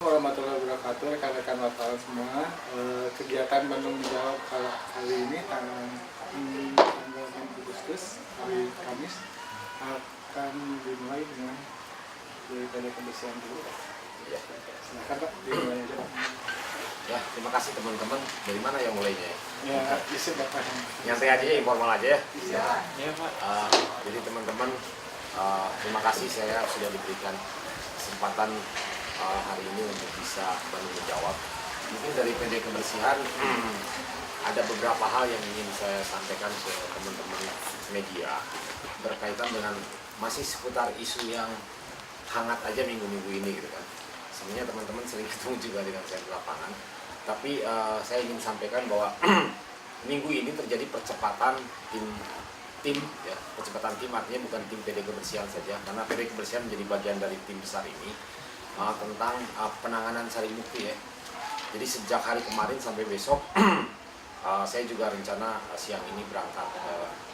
Warahmatullahi wabarakatuh, rekan-rekan wartawan semua. Kegiatan Bandung Menjawab kali ini tanggal 6 Agustus, hari Kamis, akan dimulai dengan dari kebersihan dulu. Ya. Silakan Pak, dimulai aja Pak. Ya, terima kasih teman-teman. Dari mana yang mulainya? Ya, isi Bapak. Nyantai aja ya, informal aja ya. Ya Pak. Jadi teman-teman, terima kasih saya sudah diberikan kesempatan hari ini untuk bisa Bandung Menjawab. Mungkin dari PD Kebersihan ada beberapa hal yang ingin saya sampaikan ke teman-teman media berkaitan dengan masih seputar isu yang hangat aja minggu-minggu ini gitu kan. Sebenarnya teman-teman sering ketemu juga dengan saya di lapangan, tapi saya ingin sampaikan bahwa minggu ini terjadi percepatan tim ya, percepatan tim artinya bukan tim PD Kebersihan saja, karena PD Kebersihan menjadi bagian dari tim besar ini tentang penanganan Sarimukti ya. Jadi sejak hari kemarin sampai besok saya juga rencana siang ini berangkat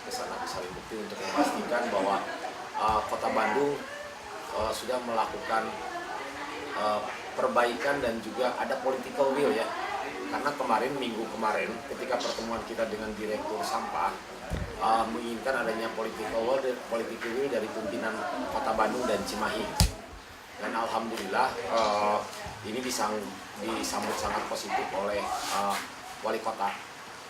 ke sana ke Sarimukti untuk memastikan bahwa Kota Bandung sudah melakukan perbaikan dan juga ada political will ya. Karena minggu kemarin ketika pertemuan kita dengan Direktur Sampah menginginkan adanya political will dari pimpinan Kota Bandung dan Cimahi. Dan alhamdulillah ini disambut sangat positif oleh wali kota.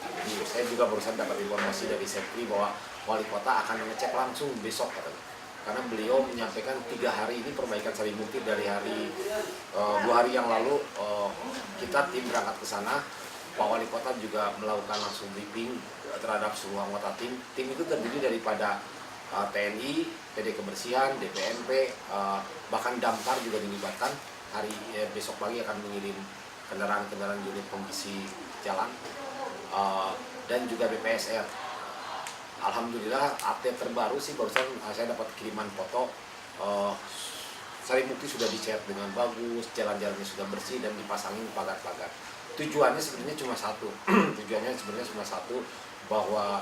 Jadi, saya juga barusan dapat informasi dari Sekri bahwa wali kota akan mengecek langsung besok katanya. Karena beliau menyampaikan 3 hari ini perbaikan Sarimukti dari 2 hari yang lalu kita tim berangkat ke sana. Pak Wali Kota juga melakukan langsung briefing terhadap seluruh anggota tim. Tim itu terdiri daripada TNI, PD Kebersihan, DPNP, bahkan Damkar juga dilibatkan. Besok pagi akan mengirim kendaraan-kendaraan unit pembersih jalan dan juga BPSR. Alhamdulillah update terbaru sih barusan saya dapat kiriman foto Sarimukti sudah dicat dengan bagus, jalan-jalannya sudah bersih dan dipasangin pagar-pagar. Tujuannya sebenarnya cuma satu, bahwa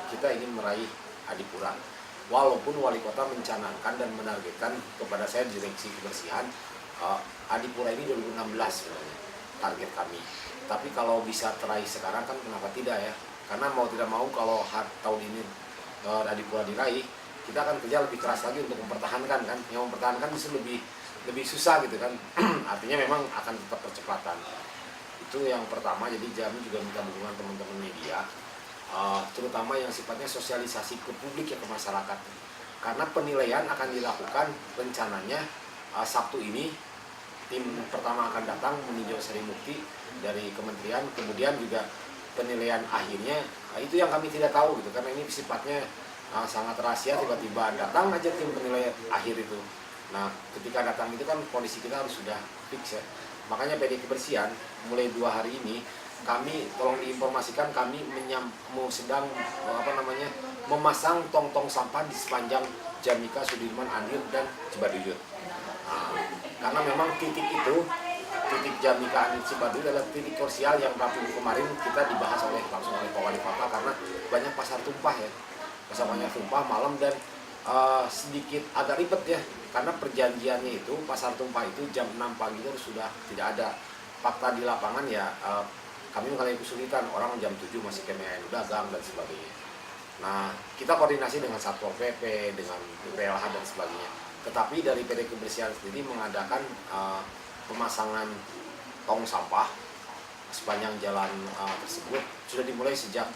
kita ingin meraih Adipura. Walaupun wali kota mencanangkan dan menargetkan kepada saya direksi kebersihan Adipura ini 2016 sebenarnya target kami. Tapi kalau bisa teraih sekarang kan kenapa tidak ya? Karena mau tidak mau kalau tahun ini Adipura diraih, kita akan kerja lebih keras lagi untuk mempertahankan kan. Yang mempertahankan bisa lebih susah gitu kan. Artinya memang akan tetap percepatan. Itu yang pertama. Jadi kami juga minta dukungan teman-teman media, terutama yang sifatnya sosialisasi ke publik ya, ke masyarakat. Karena penilaian akan dilakukan rencananya Sabtu ini. Tim pertama akan datang meninjau Sarimukti dari kementerian, kemudian juga penilaian akhirnya itu yang kami tidak tahu gitu, karena ini sifatnya sangat rahasia. Tiba-tiba datang aja tim penilai akhir itu. Nah ketika datang itu kan kondisi kita harus sudah fix ya. Makanya PD Kebersihan mulai 2 hari ini kami tolong diinformasikan kami sedang memasang tong-tong sampah di sepanjang Jamika, Sudirman, Andir dan Cibaduyut. Karena memang titik Jamika, Andir, Cibaduyut adalah titik krusial yang Rabu kemarin kita dibahas langsung oleh Pak Wali Kota, karena banyak pasar tumpah ya, malam dan sedikit agak ribet ya, karena perjanjiannya itu pasar tumpah itu jam 6 pagi itu sudah tidak ada. Fakta di lapangan ya kami mengalami kesulitan, orang jam 7 masih kemain dagang dan sebagainya. Nah kita koordinasi dengan Satpol PP, dengan PLH dan sebagainya. Tetapi dari PD Kebersihan sendiri mengadakan pemasangan tong sampah sepanjang jalan tersebut sudah dimulai sejak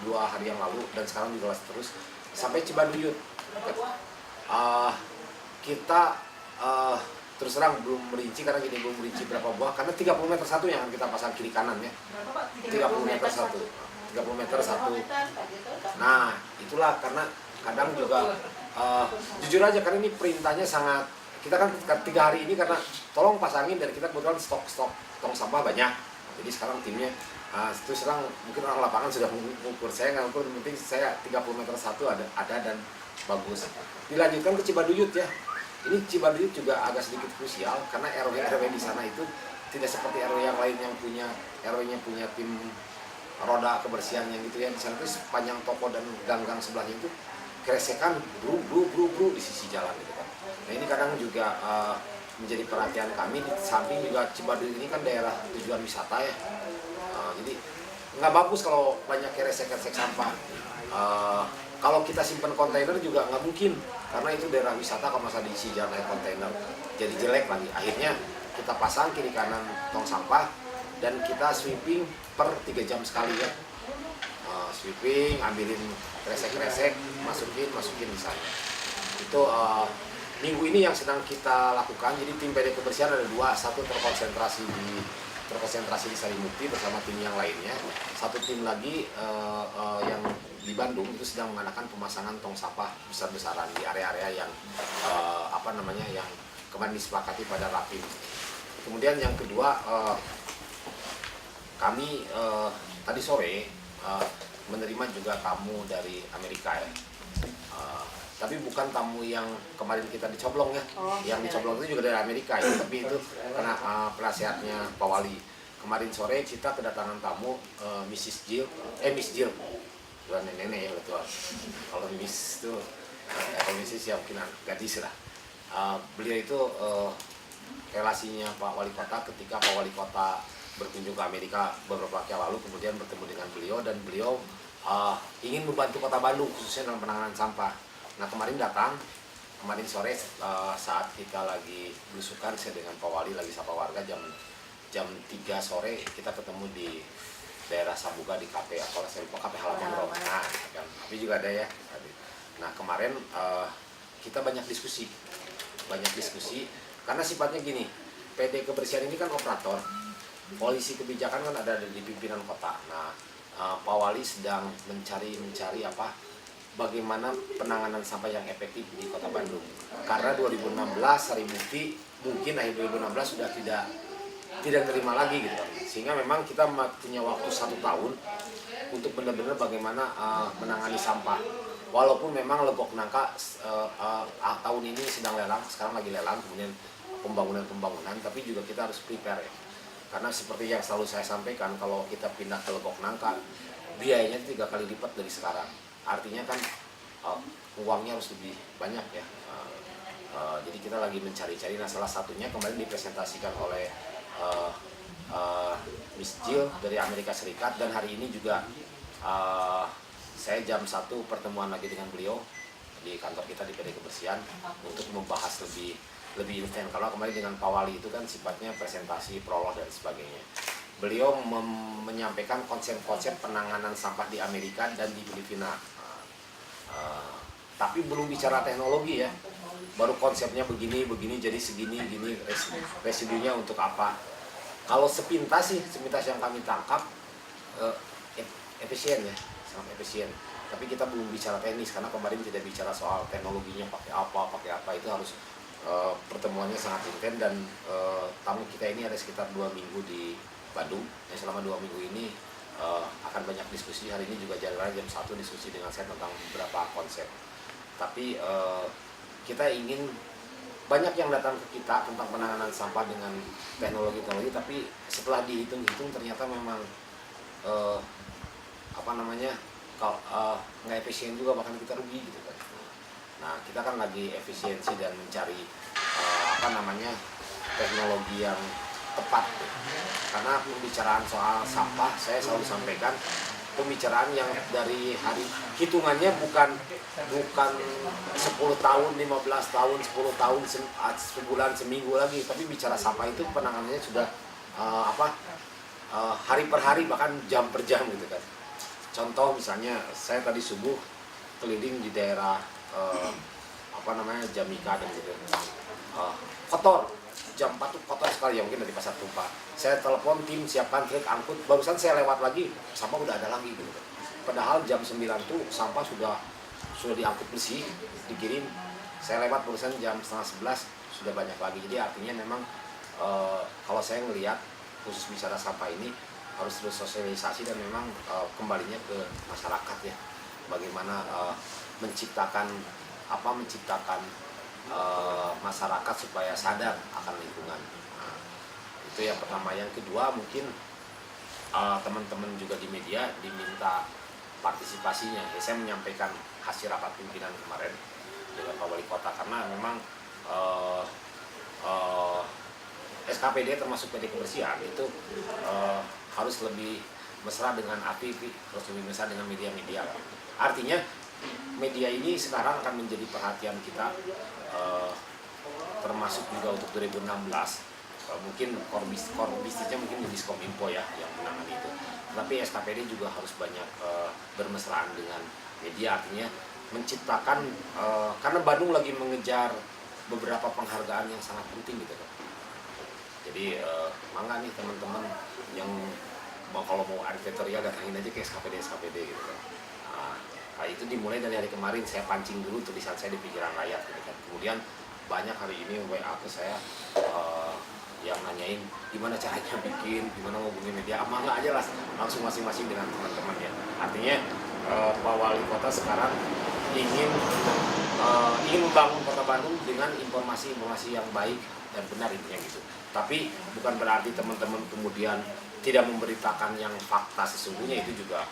2 hari yang lalu dan sekarang juga terus sampai Cibaduyut. Kita terus terang belum merinci, karena belum merinci berapa buah, karena 30 meter satu yang akan kita pasang kiri kanan ya. 30 meter satu. Nah itulah, karena kadang juga jujur aja karena ini perintahnya sangat, kita kan 3 hari ini karena tolong pasangin, dan kita kebetulan stok tong sampah banyak. Jadi sekarang timnya terus terang mungkin orang lapangan sudah mengukur, saya nggak ukur, penting saya 30 meter satu ada dan bagus. Dilanjutkan ke Cibaduyut ya. Ini Cibaduyut juga agak sedikit krusial karena RW di sana itu tidak seperti RW yang lain yang RW-nya punya tim roda kebersihan yang gitu ya. Di sana itu sepanjang toko dan gang-gang sebelahnya itu keresekan bru di sisi jalan gitu kan. Nah ini kadang juga menjadi perhatian kami. Di samping juga Cibadur ini kan daerah tujuan wisata ya. Jadi nggak bagus kalau banyak resek-resek sampah. Kalau kita simpan kontainer juga nggak mungkin, karena itu daerah wisata, kalau masa diisi jalan air kontainer jadi jelek lagi. Akhirnya kita pasang kiri kanan tong sampah dan kita sweeping per 3 jam sekali ya. Sweeping, ambilin kresek-kresek, masukin di sana. Itu minggu ini yang sedang kita lakukan. Jadi tim PD Kebersihan ada 2, satu terkonsentrasi di Sarimukti bersama tim yang lainnya. Satu tim lagi yang di Bandung itu sedang mengadakan pemasangan tong sampah besar-besaran di area-area yang yang kemarin disepakati pada Rapim. Kemudian yang kedua, kami tadi sore menerima juga tamu dari Amerika ya. Tapi bukan tamu yang kemarin kita dicoblong ya. Yang dicoblong itu juga dari Amerika ya. Tapi itu karena penasehatnya Pak Wali. Kemarin sore kita kedatangan tamu Miss Jill. Bukan nenek ya betul. Kalau Miss itu kalau Mrs ya mungkin gadis lah. Beliau itu relasinya Pak Wali Kota ketika Pak Wali Kota berkunjung ke Amerika beberapa waktu lalu, kemudian bertemu dengan beliau dan beliau ingin membantu Kota Bandung khususnya dalam penanganan sampah. Nah kemarin sore saat kita lagi belusukan, saya dengan Pak Wali lagi sapa warga jam 3 sore kita ketemu di daerah Sabuga di kafe kafe halaman Rob. Nah, tapi juga ada ya. Nah kemarin kita banyak diskusi karena sifatnya gini, PD Kebersihan ini kan operator, polisi kebijakan kan ada di pimpinan kota. Nah Pak Wali sedang mencari bagaimana penanganan sampah yang efektif di Kota Bandung. Karena 2016 Sarimukti mungkin akhir 2016 sudah tidak terima lagi gitu. Sehingga memang kita punya waktu 1 tahun untuk benar-benar bagaimana menangani sampah. Walaupun memang Legok Nangka tahun ini sedang lelang, sekarang lagi lelang, kemudian pembangunan, tapi juga kita harus prepare ya. Karena seperti yang selalu saya sampaikan, kalau kita pindah ke Legok Nangka, biayanya 3 kali lipat dari sekarang. Artinya kan uangnya harus lebih banyak ya. Jadi kita lagi mencari-cari. Nah salah satunya kemarin dipresentasikan oleh Miss Jill dari Amerika Serikat, dan hari ini juga saya jam 1 pertemuan lagi dengan beliau di kantor kita di PD Kebersihan untuk membahas lebih intens. Kalau kemarin dengan Pak Wali itu kan sifatnya presentasi, prolog dan sebagainya. Beliau menyampaikan konsep-konsep penanganan sampah di Amerika dan di Filipina. Tapi belum bicara teknologi ya. Baru konsepnya begini, jadi segini, gini, residunya untuk apa. Kalau sepintas yang kami tangkap efisien ya, sangat efisien. Tapi kita belum bicara teknis karena kemarin tidak bicara soal teknologinya pakai apa, itu harus pertemuannya sangat intens. Dan tamu kita ini ada sekitar 2 minggu di Bandung. Selama 2 minggu ini akan banyak diskusi. Hari ini juga jam 1 diskusi dengan saya tentang beberapa konsep. Tapi kita ingin banyak yang datang ke kita tentang penanganan sampah dengan teknologi, tapi setelah dihitung-hitung ternyata memang nggak efisien juga, bahkan kita rugi gitu kan. Nah kita kan lagi efisiensi dan mencari teknologi yang tepat. Karena pembicaraan soal sampah saya selalu sampaikan, pembicaraan yang dari hari hitungannya bukan 10 tahun, 15 tahun, 10 tahun, sebulan, seminggu lagi, tapi bicara sampah itu penanganannya sudah hari per hari, bahkan jam per jam gitu kan. Contoh misalnya saya tadi subuh keliling di daerah Jamika dan gitu. Kotor. Jam 4 tuh kotor sekali ya, mungkin dari pasar tumpah. Saya telepon tim siapkan truk angkut, barusan saya lewat lagi, sampah udah ada lagi gitu. Padahal jam 9 tuh sampah sudah diangkut bersih, dikirim. Saya lewat barusan jam 10:30 sudah banyak lagi. Jadi artinya memang kalau saya ngelihat khusus bicara sampah ini harus terus sosialisasi dan memang kembalinya ke masyarakat ya. Bagaimana menciptakan masyarakat supaya sadar akan lingkungan. Nah, itu yang pertama. Yang kedua mungkin teman-teman juga di media diminta partisipasinya. Ya, saya menyampaikan hasil rapat pimpinan kemarin dengan Pak Wali Kota karena memang SKPD termasuk PD kebersihan itu harus lebih mesra dengan APV, harus lebih mesra dengan media-media. Artinya media ini sekarang akan menjadi perhatian kita, termasuk juga untuk 2016. Mungkin core bisnisnya mungkin di Diskominfo ya yang menangani itu. Tapi SKPD juga harus banyak bermesraan dengan media, artinya menciptakan karena Bandung lagi mengejar beberapa penghargaan yang sangat penting gitu kan. Jadi mangga nih teman-teman yang kalau mau editorial datangin aja ke SKPD gitu kan. Nah, itu dimulai dari hari kemarin saya pancing dulu tulisan saya di pikiran rakyat gitu kan. Kemudian banyak hari ini WA ke saya yang nanyain gimana caranya bikin, gimana ngubungin media, nggak aja lah langsung masing-masing dengan teman-teman ya. Artinya Pak Wali Kota sekarang ingin membangun Kota Bandung dengan informasi-informasi yang baik dan benar intinya gitu. Tapi bukan berarti teman-teman kemudian tidak memberitakan yang fakta sesungguhnya, itu juga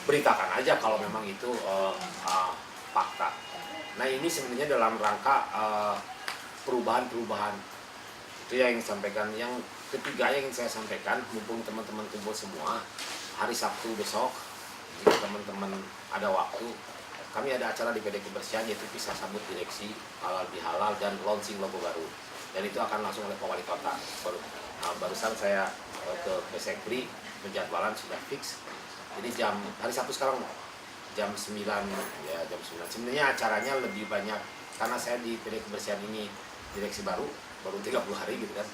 beritakan aja kalau memang itu fakta. Nah ini sebenarnya dalam rangka perubahan-perubahan itu yang ingin sampaikan. Yang ketiga yang ingin saya sampaikan, mumpung teman-teman kumpul semua, hari Sabtu besok jika teman-teman ada waktu, kami ada acara di PD Kebersihan yaitu pisah sambut direksi halal bihalal dan launching logo baru, dan itu akan langsung oleh Pak Wali Kota. Barusan saya ke Sekri, penjadwalan sudah fix, jadi hari Sabtu sekarang jam 9 ya, jam 9. Sebenarnya acaranya lebih banyak karena saya di PD Kebersihan ini direksi baru 30 hari gitu kan,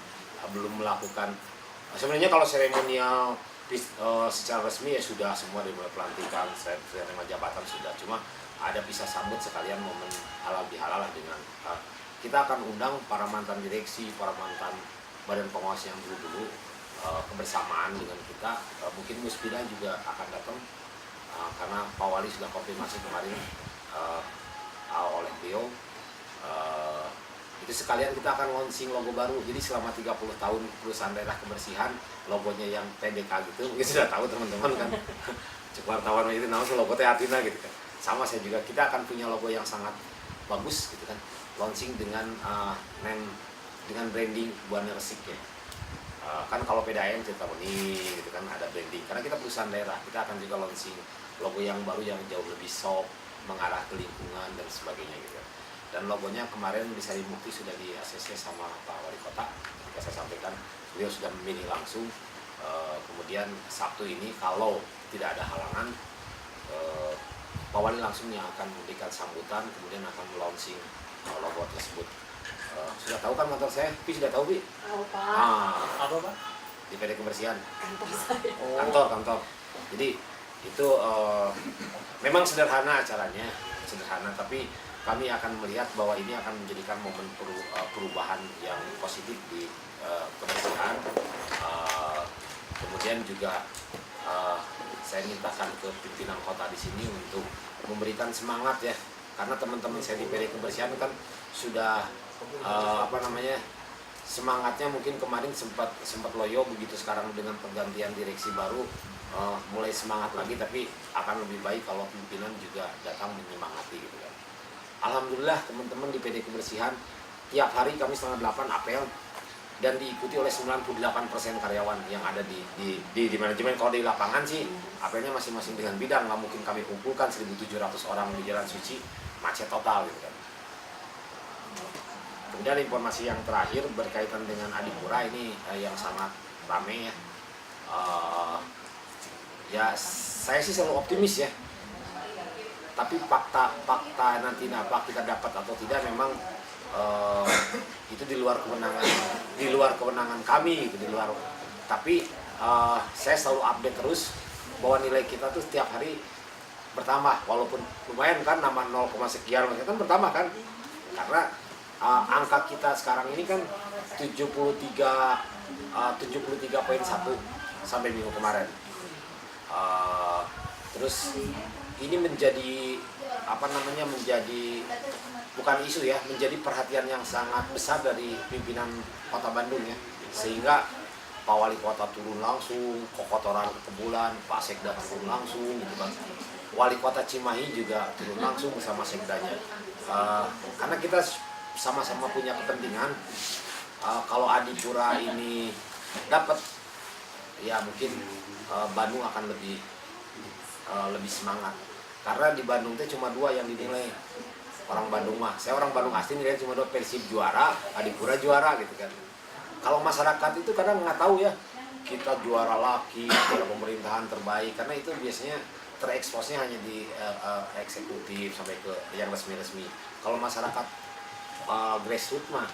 belum melakukan sebenarnya kalau seremonial secara resmi ya sudah semua dimulai pelantikan, saya terima jabatan sudah, cuma ada pisah sambut sekalian momen halal bihalal dengan kita akan undang para mantan direksi, para mantan badan pengawas yang dulu kebersamaan dengan kita, mungkin Muspida juga akan datang karena Pak Wali sudah konfirmasi kemarin oleh beliau. Itu sekalian kita akan launching logo baru. Jadi selama 30 tahun perusahaan daerah kebersihan, logonya yang TDK gitu, mungkin sudah tahu teman-teman kan. Cek wartawan itu namanya logo Athena gitu kan. Sama saya juga, kita akan punya logo yang sangat bagus gitu kan. Launching dengan dengan branding Buana Resik ya. Kan kalau PDAM cerita ini gitu kan ada branding. Karena kita perusahaan daerah, kita akan juga launching logo yang baru yang jauh lebih soft, mengarah ke lingkungan dan sebagainya gitu. Dan logonya kemarin di Sari Mukti sudah di ACC sama Pak Wali Kota, ketika saya sampaikan beliau sudah memilih langsung. Kemudian Sabtu ini kalau tidak ada halangan, Pak Wali langsung yang akan memberikan sambutan, kemudian akan launching logo tersebut. Sudah tahu kan kantor saya? Pi sudah tahu, Pi? Tahu, Pak. Apa, Pak? Di PD Kebersihan. Kantor saya. Kantor. Jadi itu memang sederhana acaranya, tapi kami akan melihat bahwa ini akan menjadikan momen perubahan yang positif di kebersihan. Kemudian juga saya mintakan ke pimpinan kota di sini untuk memberikan semangat ya, karena teman-teman saya di PD Kebersihan kan sudah semangatnya mungkin kemarin sempat loyo, begitu sekarang dengan pergantian direksi baru mulai semangat lagi, tapi akan lebih baik kalau pimpinan juga datang menyemangati gitu kan. Alhamdulillah teman-teman di PD Kebersihan tiap hari kami 7:30 apel dan diikuti oleh 98% karyawan yang ada di manajemen. Kalau di lapangan sih apelnya masing-masing dengan bidang, nggak mungkin kami kumpulkan 1.700 orang di Jalan Suci, macet total gitu kan. Kemudian informasi yang terakhir berkaitan dengan Adipura ini yang sangat ramai ya. Ya saya sih selalu optimis ya. Tapi fakta nanti apa kita dapat atau tidak memang itu di luar kewenangan kami gitu, tapi saya selalu update terus bahwa nilai kita tuh setiap hari bertambah, walaupun lumayan kan, nama 0, sekian kan bertambah kan, karena angka kita sekarang ini kan 73.1 sampai minggu kemarin. Terus ini menjadi bukan isu ya, menjadi perhatian yang sangat besar dari pimpinan Kota Bandung ya, sehingga Pak Wali Kota turun langsung, Kokotoran Kebulan, Pak Sekda turun langsung gitu kan. Wali Kota Cimahi juga turun langsung bersama sekdanya, karena kita sama-sama punya kepentingan kalau Adipura ini dapat, ya mungkin Bandung akan lebih semangat. Karena di Bandung itu cuma 2 yang dinilai orang Bandung mah. Saya orang Bandung asli nilai cuma 2, Persib juara, Adipura juara gitu kan. Kalau masyarakat itu kadang nggak tahu ya, kita juara lagi, juara pemerintahan terbaik, karena itu biasanya tereksposnya hanya di eksekutif sampai ke yang resmi-resmi. Kalau masyarakat grassroots mah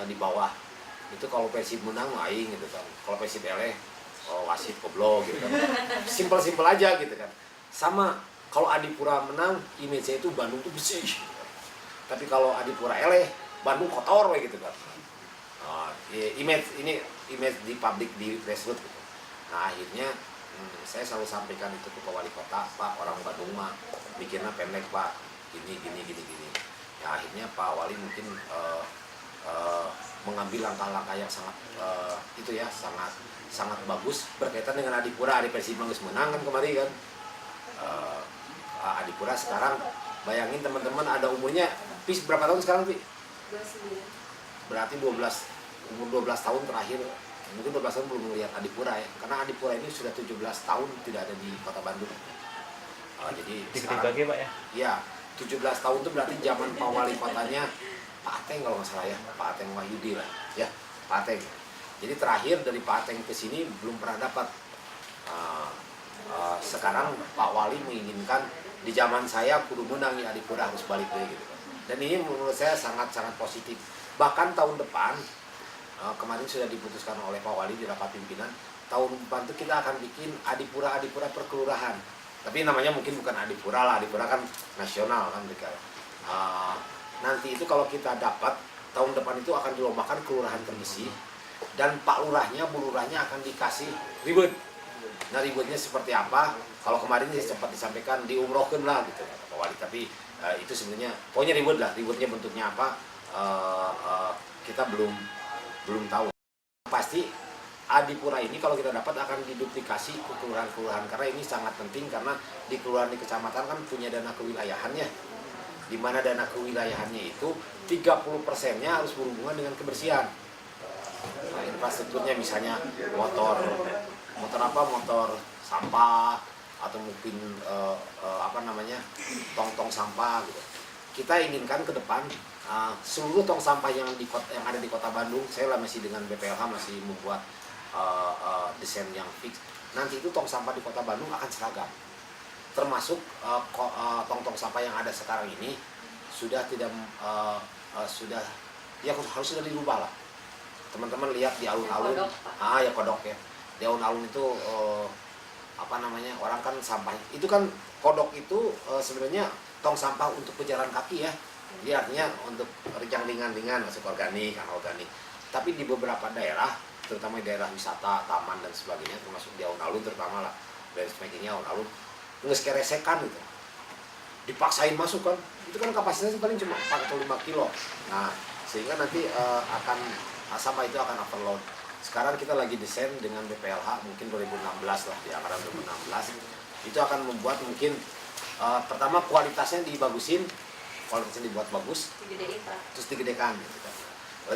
di bawah itu, kalau Persib menang aing gitu kan, kalau Persib eleh wasit goblok gitu kan. Simpel aja gitu kan. Sama kalau Adipura menang, image-nya itu Bandung tuh bersih gitu kan. Tapi kalau Adipura eleh, Bandung kotor gitu kan. Image di publik, di grassroots gitu. Nah akhirnya saya selalu sampaikan itu ke Pak Wali Kota, Pak, orang Bandung mah bikinnya pendek Pak, gini. Ya akhirnya Pak Wali mungkin mengambil langkah-langkah yang sangat sangat bagus berkaitan dengan Adipura. Persib bagus menang kan kemarin kan. Adipura sekarang bayangin teman-teman, ada umurnya Pis berapa tahun sekarang Pi? 29. Berarti umur 12 tahun terakhir, mungkin 12 tahun belum melihat Adipura ya, karena Adipura ini sudah 17 tahun tidak ada di kota Bandung. Jadi sekarang, Pak ya? Iya, 17 tahun itu berarti zaman Pak Wali Kotanya Pak Ateng kalau nggak salah ya, Pak Ateng Wahyudi lah, ya Pak Ateng. Jadi terakhir dari Pak Ateng ke sini belum pernah dapat. Sekarang Pak Wali menginginkan di zaman saya kudu menang ya, Adipura harus balik deh gitu. Dan ini menurut saya sangat-sangat positif. Bahkan tahun depan, kemarin sudah diputuskan oleh Pak Wali di rapat pimpinan, tahun depan itu kita akan bikin Adipura perkelurahan. Tapi namanya mungkin bukan Adipura lah, Adipura kan nasional kan mereka. Nanti itu kalau kita dapat, tahun depan itu akan dilombakan kelurahan terbersih, dan Pak Lurahnya, Bu Lurahnya akan dikasih ribet. Nah ribetnya seperti apa? Kalau kemarin sempat disampaikan diumrohkan lah gitu Pak Wali, tapi itu sebenarnya pokoknya ribet lah, ribetnya bentuknya apa kita belum tahu. Pasti Adipura ini kalau kita dapat akan diduplikasi ke kelurahan-kelurahan, karena ini sangat penting, karena di kelurahan di kecamatan kan punya dana kewilayahannya, di mana dana kewilayahannya itu 30%-nya harus berhubungan dengan kebersihan. Nah, infrastrukturnya misalnya motor sampah, atau mungkin tong-tong sampah gitu. Kita inginkan ke depan seluruh tong sampah yang ada di kota Bandung, saya masih dengan BPLH masih membuat desain yang fix. Nanti itu tong sampah di kota Bandung akan seragam, termasuk tong-tong sampah yang ada sekarang ini sudah harus sudah dirubah lah. Teman-teman lihat di alun-alun, ya kodok ya. Di alun-alun itu orang kan sampah itu kan, kodok itu sebenarnya tong sampah untuk pejalan kaki ya. Jadi artinya untuk yang ringan-ringan, masuk organik, anorganik. Tapi di beberapa daerah, terutama di daerah wisata, taman dan sebagainya, termasuk di alun-alun terutama lah, dan sebagainya alun-alun, nges keresekan gitu. Dipaksain masuk kan, itu kan kapasitasnya paling cuma 4 atau 5 kilo. Nah, sehingga nanti sampah itu akan overload. Sekarang kita lagi desain dengan BPLH, mungkin 2016 lah, di anggaran 2016 itu akan membuat mungkin pertama kualitasnya dibagusin, kualitasnya dibuat bagus, terus digedekan gitu kan.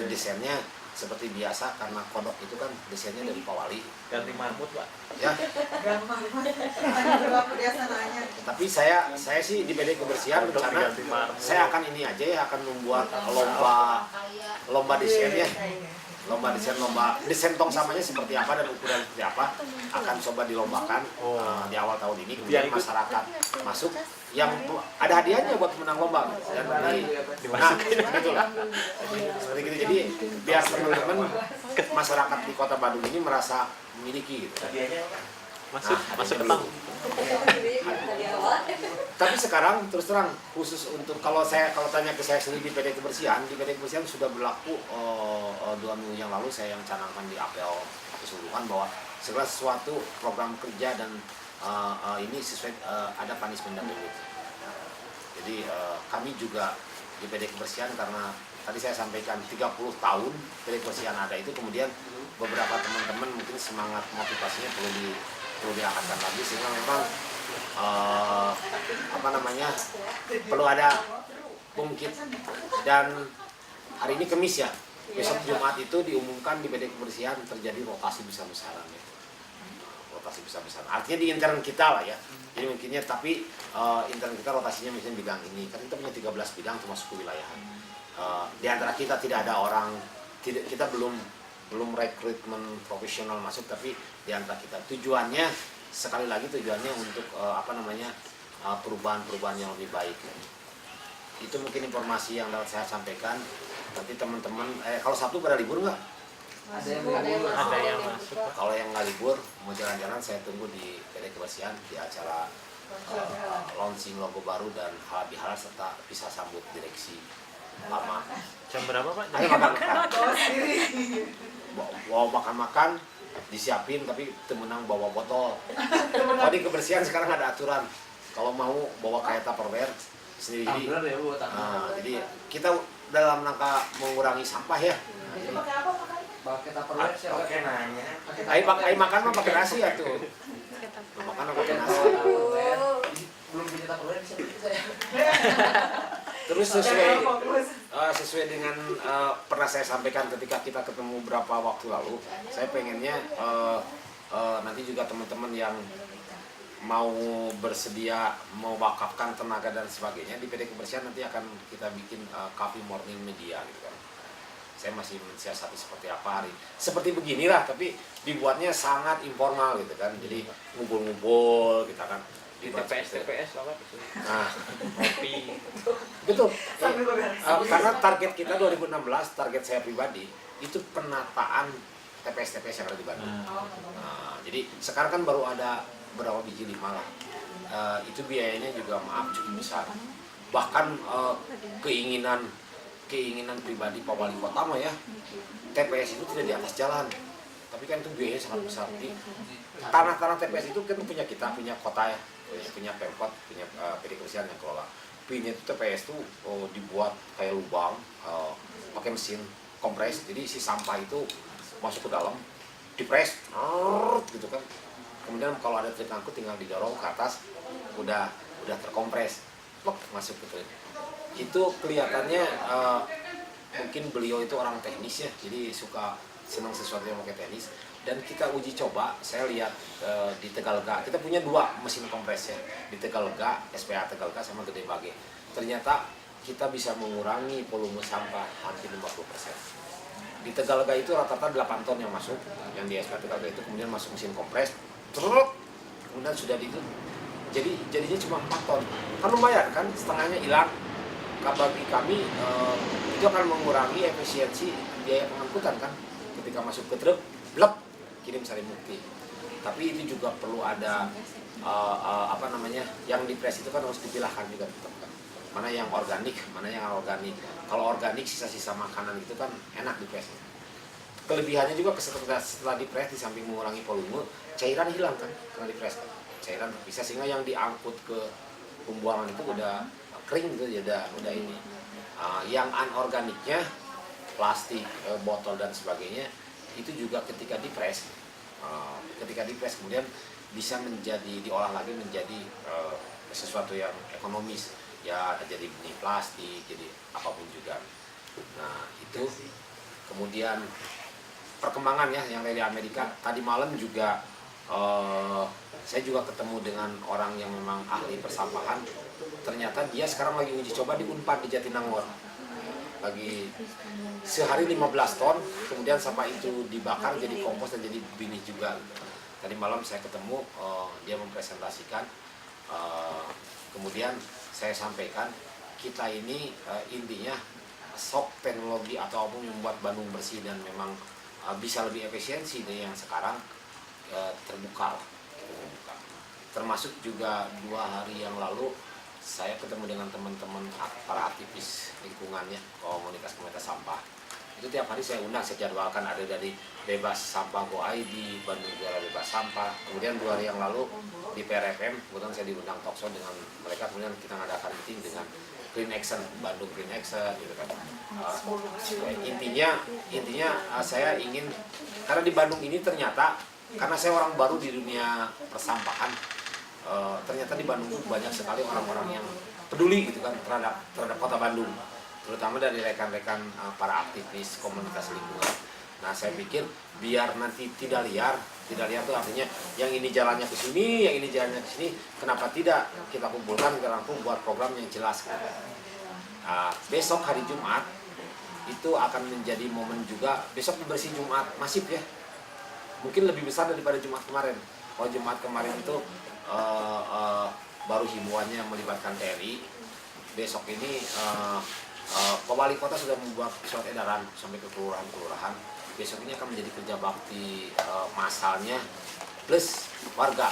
Desainnya seperti biasa, karena kodok itu kan desainnya dari Pak Wali. Ganti marmut Pak. Ya. Tapi saya sih di PD Kebersihan rencana saya akan ini aja ya, akan membuat lomba desain ya. Lomba desain tong sampahnya seperti apa dan ukuran seperti apa akan coba dilombakan di awal tahun ini. Kemudian masyarakat masuk, yang ada hadiahnya buat menang lomba dan itulah seperti gitu. Jadi biar teman-teman masyarakat di kota Bandung ini merasa memiliki gitu. Masuk ke tang. Tapi sekarang terus terang, khusus untuk kalau tanya ke saya sendiri di PD Kebersihan sudah berlaku 2 minggu yang lalu saya yang canangkan di apel keseluruhan bahwa segala sesuatu program kerja dan ini sesuai ada punishment dan reward. Jadi kami juga di PD Kebersihan, karena tadi saya sampaikan 30 tahun PD Kebersihan ada itu, kemudian beberapa teman-teman mungkin semangat motivasinya perlu diangkatkan lagi, sehingga memang perlu ada bangkit. Dan hari ini Kamis ya, besok Jumat itu diumumkan di PD Kebersihan terjadi rotasi besar-besaran ya. Rotasi besar-besaran. Artinya di intern kita lah ya. Jadi mungkinnya tapi intern kita rotasinya misalnya bidang ini. Kan kita punya 13 bidang termasuk kewilayahan. Di antara kita tidak ada orang, kita belum rekrutmen profesional masuk, tapi di antara kita tujuannya sekali lagi tujuannya untuk perubahan-perubahan yang lebih baik. Itu mungkin informasi yang dapat saya sampaikan. Nanti teman-teman kalau Sabtu pada libur nggak? Ada yang masuk, Pak. Kalau yang nggak libur mau jalan-jalan saya tunggu di PD Kebersihan di acara launching logo baru dan halal bihalal serta bisa sambut direksi lama. Jam berapa, Pak? Ayo makan-makan. Bawa makan-makan disiapin tapi temenang bawa botol. Kalau di Kebersihan sekarang ada aturan kalau mau bawa kayak Tupperware sendiri. Jadi kita dalam rangka mengurangi sampah ya. Pakai Tupperware siapa? Pakai nanya. Ayo makan mah pakai nasi ya tuh. Makan mah pakai nasi. Belum punya Tupperware bisa bikin saya. Terus sesuai dengan pernah saya sampaikan ketika kita ketemu beberapa waktu lalu, saya pengennya nanti juga teman-teman yang mau bersedia mau wakafkan tenaga dan sebagainya di PD Kebersihan nanti akan kita bikin coffee morning media gitu kan. Saya masih mensiasati seperti apa hari seperti beginilah, tapi dibuatnya sangat informal gitu kan. Jadi ngumpul-ngumpul kita kan Di TPS apa itu? nah Kopi. betul. Karena target kita 2016, target saya pribadi itu penataan TPS-TPS yang ada di Bandung. Nah, jadi sekarang kan baru ada berapa biji 5 lah. Itu biayanya juga maaf cukup besar. Bahkan keinginan pribadi Pak Wali Kota mah ya, TPS itu tidak di atas jalan. Tapi kan itu biayanya sangat besar. Di tanah-tanah TPS itu kan punya kita, punya kota ya, punya Pemkot, punya PD Kebersihan yang kelola. Pinnya itu TPS itu dibuat kayak lubang, pakai mesin kompres. Jadi si sampah itu masuk ke dalam, dipres, gitu kan. Kemudian kalau ada truk angkut tinggal didorong ke atas, udah terkompres, masuk ke truk. Itu kelihatannya mungkin beliau itu orang teknis ya, jadi suka senang sesuatu yang pakai teknis. Dan kita uji coba, saya lihat di Tegalega, kita punya 2 mesin kompres ya, di Tegalega, SPA Tegalega sama Gede Bage. Ternyata kita bisa mengurangi volume sampah hampir 50%. Di Tegalega itu rata-rata 8 ton yang masuk, yang di SPA Tegalega itu kemudian masuk mesin kompres, kemudian sudah di itu, jadinya cuma 4 ton. Kan lumayan kan, setengahnya hilang. Bagi kami itu akan mengurangi efisiensi biaya pengangkutan kan, ketika masuk ke truk, blok kirim Sari Mukti. Tapi itu juga perlu ada yang dipres itu kan harus dipilahkan juga tetap kan. Mana yang organik, mana yang organik. Kalau organik sisa-sisa makanan itu kan enak dipres. Kelebihannya juga setelah dipres di samping mengurangi volume, cairan hilang kan karena dipres kan. Cairan bisa sehingga yang diangkut ke pembuangan itu udah kering gitu ya, udah ini. Yang anorganiknya plastik, botol dan sebagainya itu juga ketika dipres kemudian bisa diolah lagi menjadi sesuatu yang ekonomis ya, jadi benih plastik, jadi apapun juga. Nah itu kemudian perkembangan ya yang dari Amerika. Tadi malam juga saya juga ketemu dengan orang yang memang ahli persampahan. Ternyata dia sekarang lagi uji coba di Unpad di Jatinangor. Lagi sehari 15 ton, kemudian sampah itu dibakar jadi kompos dan jadi benih juga. Tadi malam saya ketemu, dia mempresentasikan. Kemudian saya sampaikan, kita ini intinya sok teknologi atau apapun yang membuat Bandung bersih dan memang bisa lebih efisiensi dari yang sekarang terbuka. Termasuk juga 2 hari yang lalu saya ketemu dengan teman-teman para aktivis lingkungannya, komunitas sampah. Itu tiap hari saya undang, saya jadwalkan, ada dari Bebas Sampah Go ID, Bandung Juara Bebas Sampah. Kemudian 2 hari yang lalu di PRFM, kemudian saya diundang talkshow dengan mereka, kemudian kita ngadakan meeting dengan Green Action, Bandung Green Action gitu kan. Intinya saya ingin, karena di Bandung ini ternyata, karena saya orang baru di dunia persampahan, ternyata di Bandung banyak sekali orang-orang yang peduli gitu kan terhadap kota Bandung. terutama dari rekan-rekan para aktivis komunitas lingkungan. Nah saya pikir biar nanti tidak liar itu artinya yang ini jalannya ke sini, yang ini jalannya ke sini, kenapa tidak kita kumpulkan ke Lampung buat program yang jelas. Besok hari Jumat itu akan menjadi momen juga, besok bersih Jumat masif ya, mungkin lebih besar daripada Jumat kemarin. Kalau Jumat kemarin itu baru himbauannya melibatkan TNI, besok ini Pak Wali Kota sudah membuat surat edaran sampai ke kelurahan-kelurahan. Besok ini akan menjadi kerja bakti masalnya plus warga.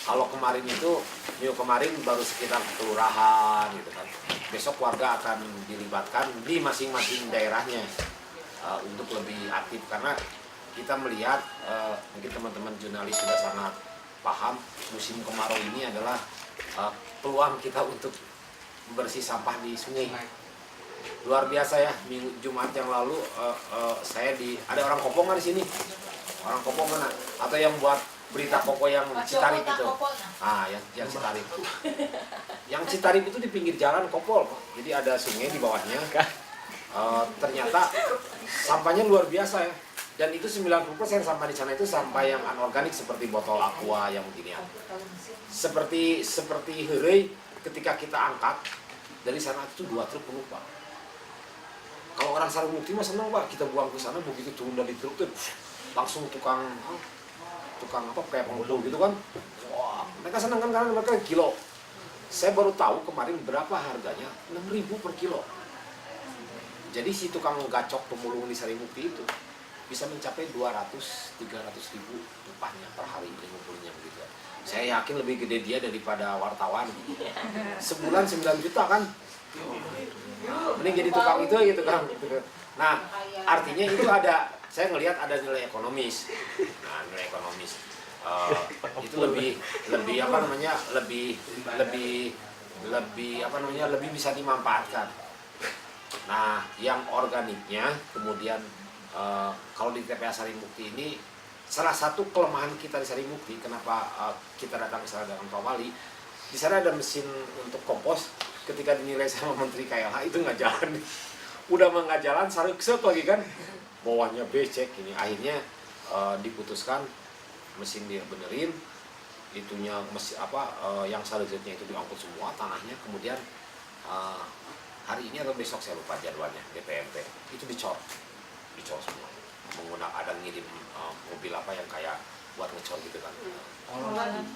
Kalau kemarin itu minggu kemarin baru sekitar kelurahan gitu kan. Besok warga akan dilibatkan di masing-masing daerahnya untuk lebih aktif, karena kita melihat mungkin teman-teman jurnalis sudah sangat paham musim kemarau ini adalah peluang kita untuk bersih sampah di sungai. Luar biasa ya, minggu Jumat yang lalu saya ada orang Kopong di sini, orang Kopong mana? Atau yang buat berita Koko yang Citarik itu, yang Citarik, yang Citarik itu di pinggir jalan Kopol, jadi ada sungai di bawahnya. Ternyata sampahnya luar biasa ya, dan itu 90% sampah di sana itu sampah yang anorganik seperti botol aqua yang beginian. Seperti heureuy ketika kita angkat dari sana itu 2 truk penuh Pak. Kalau orang Sarumukti mah senang Pak, kita buang ke sana begitu turun dari truk tuh langsung tukang apa kayak pengumpul gitu kan. Wah, mereka senang kan karena mereka kilo. Saya baru tahu kemarin berapa harganya, 6.000 per kilo. Jadi si tukang gacok pemulung di Sarimukti itu bisa mencapai 200-300 ribu upahnya per hari ngumpulnya begitu. Saya yakin lebih gede dia daripada wartawan. Sebulan 9 juta kan. Mending jadi tukang itu gitu kan. Nah, artinya itu ada, saya ngelihat ada nilai ekonomis. Nah, nilai ekonomis itu lebih apa namanya? Lebih bisa dimanfaatkan. Nah, yang organiknya kemudian kalau di TPA Sarimukti ini salah satu kelemahan kita di Sarimukti, kenapa kita datang ke sana dengan Pak Wali, di sana ada mesin untuk kompos. Ketika dinilai sama Menteri KLH itu nggak jalan, udah nggak jalan, saruk-saruk lagi kan, bawahnya becek ini. Akhirnya diputuskan mesin dia benerin, itunya yang saruk-saruknya itu diangkut semua tanahnya, kemudian hari ini atau besok saya lupa jadwalnya DPMP itu dicor semua, menggunakan ada ngirim mobil apa yang kayak buat ngecor gitu kan,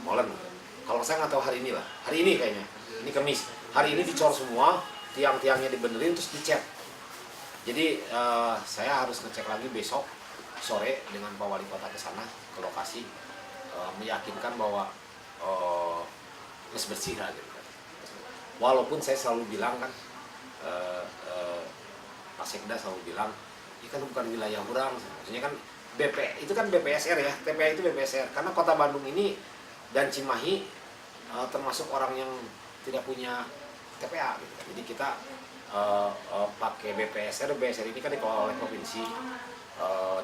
molen. Kalau saya nggak tahu hari ini lah, hari ini kayaknya, ini Kamis, hari ini dicor semua, tiang-tiangnya dibenerin terus dicat. Jadi saya harus ngecek lagi besok sore dengan Pak Wali Kota ke sana ke lokasi, meyakinkan bahwa bersih lah gitu kan. Walaupun saya selalu bilang kan, Pak Sekda selalu bilang, ini kan bukan wilayah orang, maksudnya kan BP itu kan BPSR ya, TPA itu BPSR, karena Kota Bandung ini dan Cimahi termasuk orang yang tidak punya TPA gitu. Jadi kita pakai BPSR ini kan dikelola oleh provinsi,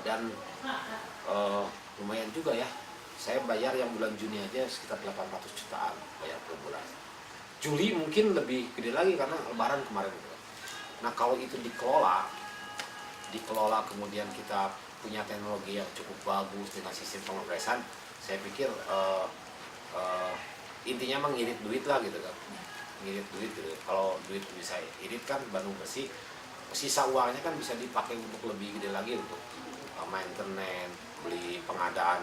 dan lumayan juga ya. Saya bayar yang bulan Juni aja sekitar 800 jutaan bayar per bulan. Juli mungkin lebih gede lagi karena lebaran kemarin gitu. Nah, kalau itu dikelola kemudian kita punya teknologi yang cukup bagus dengan sistem pengepresan, saya pikir intinya mengirit duit lah gitu kan. Ngirit duit gitu. Kalau duit bisa irit kan Bandung bersih, sisa uangnya kan bisa dipakai untuk lebih gede lagi untuk maintenance, beli pengadaan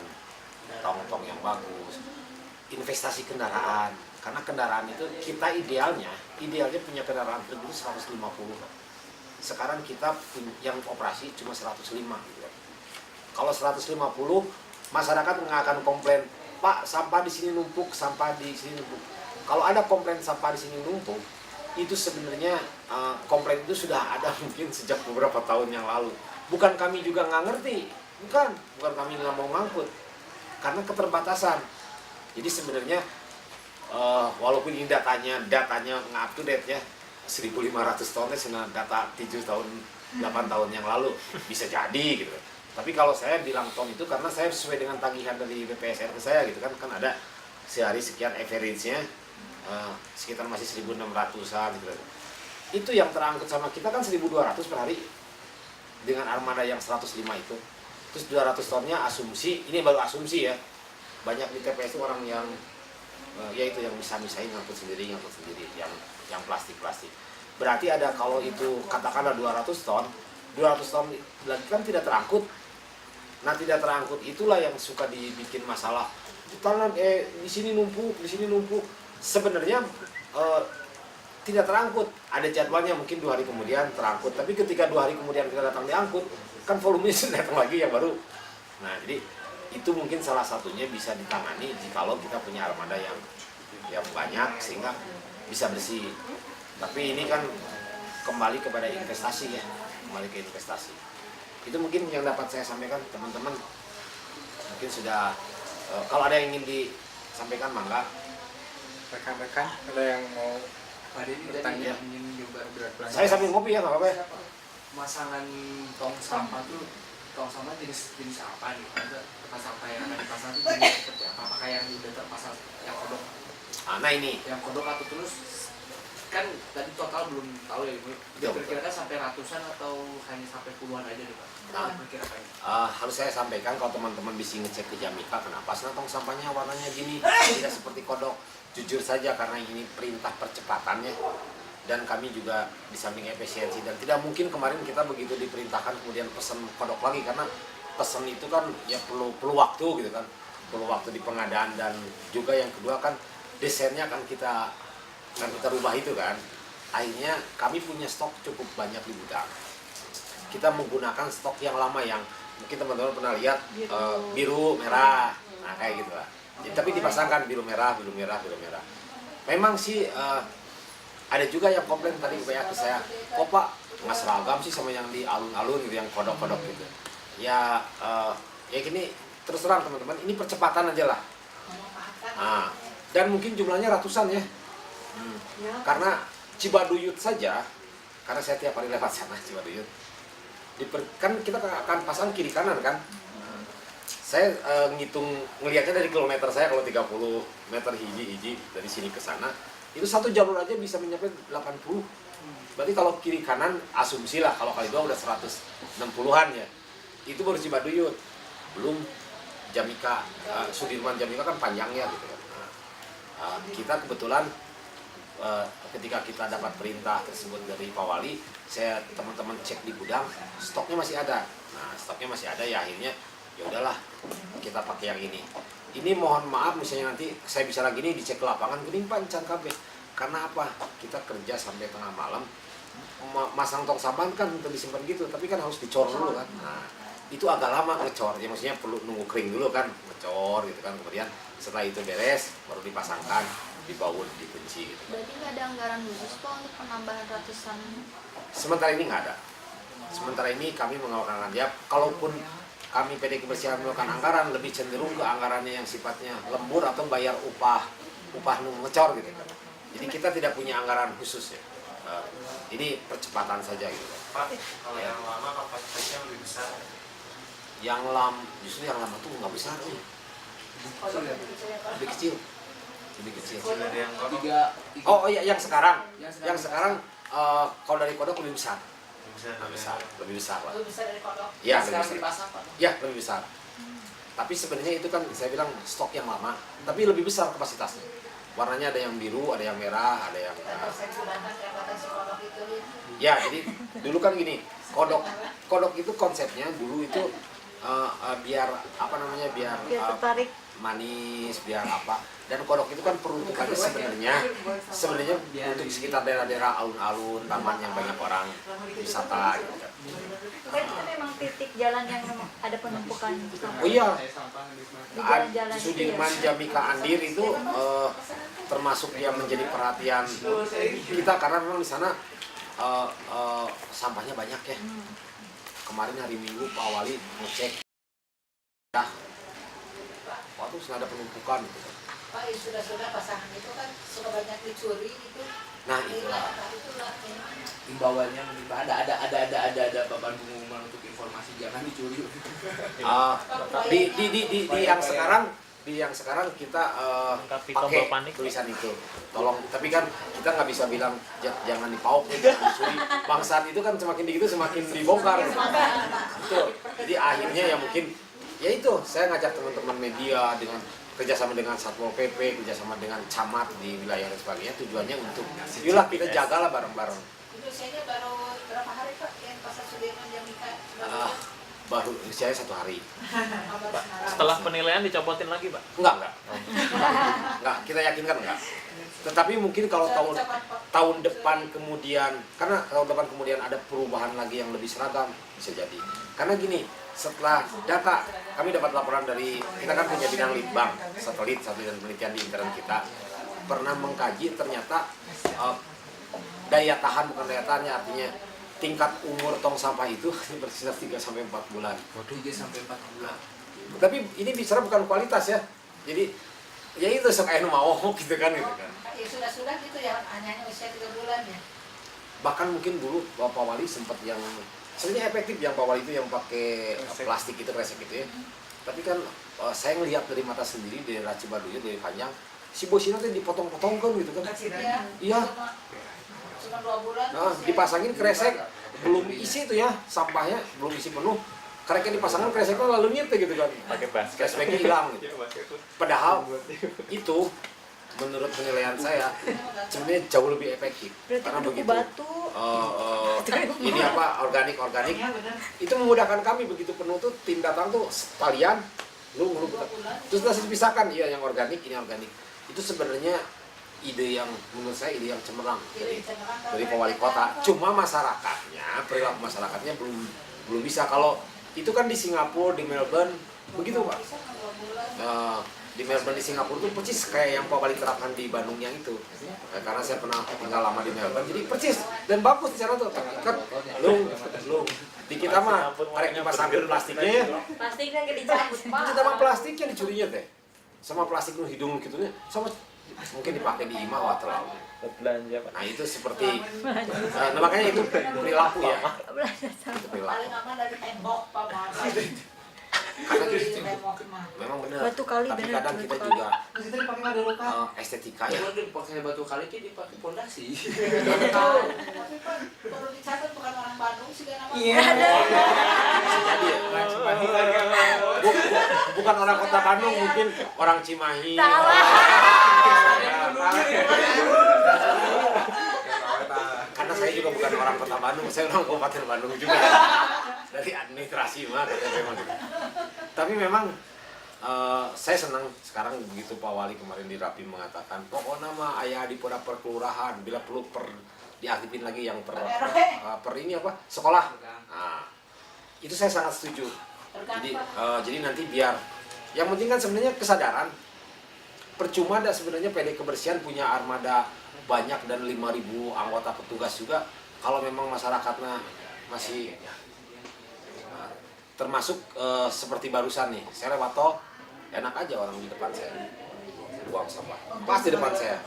tong-tong yang bagus, investasi kendaraan. Karena kendaraan itu kita idealnya punya kendaraan pribadi 150. Sekarang kita yang operasi cuma 105 gitu kan. Kalau 150, masyarakat nggak akan komplain, Pak, sampah di sini numpuk, sampah di sini numpuk. Kalau ada komplain sampah di sini numpuk, itu sebenarnya komplain itu sudah ada mungkin sejak beberapa tahun yang lalu. Bukan kami juga nggak ngerti, bukan kami nggak mau ngangkut, karena keterbatasan. Jadi sebenarnya walaupun ini datanya nggak up to date ya, 1.500 tonnya sebenarnya data 7 tahun 8 tahun yang lalu bisa jadi gitu. Tapi kalau saya bilang ton itu karena saya sesuai dengan tagihan dari BPSR ke saya gitu kan ada sehari sekian average-nya sekitar masih 1.600-an gitu. itu yang terangkut sama kita kan 1.200 per hari dengan armada yang 105 itu. Terus 200 tonnya asumsi, ini baru asumsi ya. Banyak di TPS itu orang yang ya itu yang bisa misahin ngangkut sendiri yang plastik. Berarti ada kalau itu katakanlah 200 ton lagi kan tidak terangkut. Nah, tidak terangkut itulah yang suka dibikin masalah. Di sini numpuk. Sebenarnya tidak terangkut. Ada jadwalnya mungkin 2 hari kemudian terangkut. Tapi ketika 2 hari kemudian kita datang diangkut, kan volumenya sudah datang lagi yang baru. Nah, jadi itu mungkin salah satunya bisa ditangani jikalau kita punya armada yang banyak sehingga bisa bersih. Tapi ini kan kembali kepada investasi ya, kembali ke investasi. Itu mungkin yang dapat saya sampaikan teman-teman. Mungkin sudah kalau ada yang ingin disampaikan mangga. Rekan-rekan ada yang mau Pak Dedi bertanya? tadi ingin nyoba berat-berat. Saya sambil ngopi ya, nggak apa-apa ya. Masangan tong sampah tuh, tong sampah jenis apa nih? Ada tempat sampah yang ada di pasar itu jenis seperti apa? Apakah yang udah terpasang yang kodok? Nah ini, Yang kodok atau terus kan tadi total belum tahu ya, kira-kira sampai ratusan atau hanya sampai puluhan aja nih Pak? Nah. Kira-kira harus saya sampaikan kalau teman-teman bisa ngecek ke Jamika kenapa sih tong sampahnya warnanya gini, tidak seperti kodok. Jujur saja karena ini perintah percepatannya dan kami juga di samping efisiensi dan tidak mungkin kemarin kita begitu diperintahkan kemudian pesan kodok lagi karena pesan itu kan ya perlu waktu gitu kan, perlu waktu di pengadaan dan juga yang kedua kan desainnya kan kita rubah itu kan. Akhirnya kami punya stok cukup banyak di gudang. Kita menggunakan stok yang lama yang mungkin teman-teman pernah lihat biru merah, nah kayak gitu lah. Tapi dipasangkan biru merah. Memang sih ada juga yang komplain tadi kayak ke saya, kok Pak nggak seragam sih sama yang di alun-alun gitu, yang kodok-kodok gitu. Ya gini, terus terang teman-teman, ini percepatan aja lah. Nah, dan mungkin jumlahnya ratusan ya. Karena Cibaduyut saja, karena saya tiap hari lewat sana Cibaduyut. Kan kita akan pasang kiri kanan kan. Saya ngelihatnya dari kilometer saya kalau 30 meter hiji dari sini ke sana, itu satu jalur aja bisa mencapai 80. Berarti kalau kiri kanan asumsi lah kalau kali 2 udah 160-an ya. Itu baru Cibaduyut. Belum Jamika, Sudirman Jamika kan panjangnya gitu kan. Kita kebetulan ketika kita dapat perintah tersebut dari Pak Wali, saya teman-teman cek di gudang, stoknya masih ada. Nah, stoknya masih ada ya akhirnya ya udahlah kita pakai yang ini. Ini mohon maaf misalnya nanti saya bisa lagi nih dicek ke lapangan gini Pak encan kabeh. Karena apa? Kita kerja sampai tengah malam. Masang tong sampah kan untuk disimpan gitu, tapi kan harus dicor dulu kan. Nah, itu agak lama ngecor. Ya maksudnya perlu nunggu kering dulu kan, ngecor gitu kan. Kemudian setelah itu beres baru dipasangkan, dibaut, dikunci gitu. Berarti nggak ada anggaran khusus Pak untuk penambahan ratusan? Sementara ini nggak ada. Sementara ini kami mengeluarkan ya, kalaupun kami PD Kebersihan melakukan anggaran lebih cenderung ke anggarannya yang sifatnya lembur atau bayar upah ngecor gitu kan. Jadi kita tidak punya anggaran khusus ya. Ini percepatan saja gitu. Pak, kalau yang lama kapasitasnya lebih besar. Justru yang lama tuh nggak besar sih. Lebih kecil. Sudah ada yang kodok. Oh iya yang sekarang kalau dari kodok lebih besar. Lebih besar lah. Lebih besar dari kodok? Ya, sekarang lebih besar. dipasang Pak? Ya, lebih besar. Tapi sebenarnya itu kan saya bilang stok yang lama, tapi lebih besar kapasitasnya. Warnanya ada yang biru, ada yang merah, ada yang ya, jadi dulu kan gini, kodok itu konsepnya dulu itu biar apa namanya biar tertarik. manis, biar apa. Dan kodok itu kan peruntukannya sebenarnya untuk sekitar daerah-daerah alun-alun, taman yang banyak orang wisata gitu kan. Kan itu memang titik jalan yang ada penumpukan sampah. Oh iya, Di jalan-jalan itu Sudirman ya. Jamika Andir itu termasuk yang menjadi perhatian kita karena memang di sana sampahnya banyak ya. Kemarin hari Minggu Pak Wali ngecek, ya, waktu sudah ada penumpukan. Gitu. Pak, sudah pasangan itu kan suka banyak dicuri gitu. Nah itulah. Himbauannya ada papan pengumuman untuk informasi jangan dicuri. Di yang sekarang di yang sekarang kita Melengkapi pakai tombol panik. tulisan itu. Tolong, tapi kan kita nggak bisa bilang jangan dipauk, jangan dicuri. Bangsaan itu kan semakin begitu semakin dibongkar. Gitu. Jadi akhirnya ya mungkin ya itu saya ngajak teman-teman media dengan kerjasama dengan Satpol PP, kerjasama dengan camat di wilayah dan sebagainya. Tujuannya untuk, yulah kita jagalah bareng-bareng. Itu saya baru berapa hari Pak yang pasar Sudirman yang nikah? Baru saya 1 hari. Setelah penilaian dicopotin lagi, Pak? Enggak. Enggak, kita yakinkan enggak. Tetapi mungkin kalau tahun depan kemudian, karena tahun depan kemudian ada perubahan lagi yang lebih seragam, bisa jadi. Karena gini, setelah data, kami dapat laporan dari, kita kan punya bidang litbang, satelit dan penelitian di internet kita, pernah mengkaji ternyata daya tahan, bukan daya tahannya, artinya tingkat umur tong sampah itu berkisar 3-4 bulan. 3-4 bulan. Tapi ini bicara bukan kualitas ya. Jadi ya itu sok anu mau gitu kan. Ya sudah gitu ya, hanya usia 3 bulan ya. Bahkan mungkin dulu Pak Wali sempat yang sebenarnya efektif yang Pak Wali itu yang pakai plastik itu, kresek itu ya. Tapi kan saya ngelihat dari mata sendiri dari Cibaduyut, dari Panjang, si bos ini dipotong-potongkan gitu kan. Iya. Cuma 2 bulan. Nah, dipasangin kresek, belum isi itu ya, sampahnya belum isi penuh. Kreknya dipasangkan, kreseknya lalu nyete gitu kan. Pakai basket. Kreseknya hilang gitu. Padahal itu menurut penilaian saya sebenarnya jauh lebih efektif. Berarti Karena kudu begitu batu. ini apa organik itu memudahkan kami begitu penuh tuh tim datang tuh sekalian lu terus langsung dipisahkan, iya yang organik ini organik. Itu sebenarnya ide yang menurut saya ide yang cemerlang dari Pak Wali Kota. Cuma masyarakatnya, perilaku masyarakatnya belum bisa. Kalau itu kan di Singapura, di Melbourne begitu Pak. Di Melbourne, di Singapura tuh persis kayak yang Pak Wali terapkan di Bandung yang itu. Karena saya pernah tinggal lama di Melbourne, jadi persis dan bagus di sana tuh. Kan lu di kita mah karek dipasangin plastiknya ya. Plastiknya nggak dicabut, Pak. Kita mah plastiknya dicurinya teh. Sama plastik lu hidung gitu nya. Sama mungkin dipakai di imah wah terlalu. Belanja, Pak. Nah itu seperti nah, makanya itu perilaku ya. Itu perilaku. Paling aman dari tembok Pak. Karena Dari tembok mah. memang benar. Batu kali Tapi benar, kadang batu kita kali. juga Kita dipakai maduro kan? estetika ya. Kalau dipakai batu kali kita dipakai pondasi. Tapi Pak, perlu dicatat bukan orang Bandung sih kan nama. Iya. Bisa jadi ya. Bukan orang kota Bandung, mungkin orang Cimahi. Karena saya juga bukan orang kota Bandung, saya orang Kabupaten Bandung juga. Dari administrasi mah katanya memang gitu. Tapi memang saya senang sekarang begitu Pak Wali kemarin di Rapim mengatakan pokoknya mah aya di per kelurahan bila perlu diaktifin lagi yang per ini apa sekolah. Nah, itu saya sangat setuju. Jadi nanti biar yang penting kan sebenarnya kesadaran. Percuma ada sebenarnya PD Kebersihan punya armada banyak dan 5.000 anggota petugas juga kalau memang masyarakatnya masih termasuk seperti barusan nih, saya lewat tol enak aja orang di depan saya buang sampah pas di depan saya,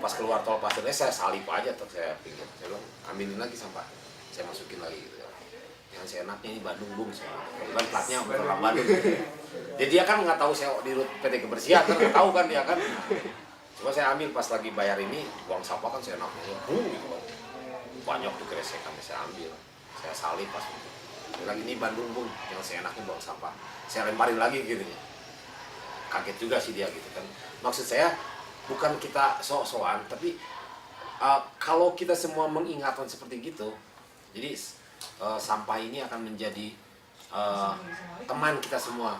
pas keluar tol pasirnya saya salip aja tuh, saya pinggir, saya bilang ambilin lagi sampah, saya masukin lagi gitu. Yang saya enaknya ini Bandung Bung, kebetulan platnya orang Bandung. Jadi dia kan nggak tahu saya di rute PT Kebersihan, kan nggak tahu kan dia kan. Coba saya ambil pas lagi bayar ini buang sampah kan saya enaknya, gitu kan. Banyak tuh kresek kan saya ambil, saya salip pas itu. Lagi ini Bandung Bung, yang saya enaknya buang sampah, saya lemparin lagi gitu ya. Kaget juga sih dia gitu kan. Maksud saya bukan kita sok-sokan, tapi kalau kita semua mengingatkan seperti gitu, jadi sampah ini akan menjadi teman kita semua.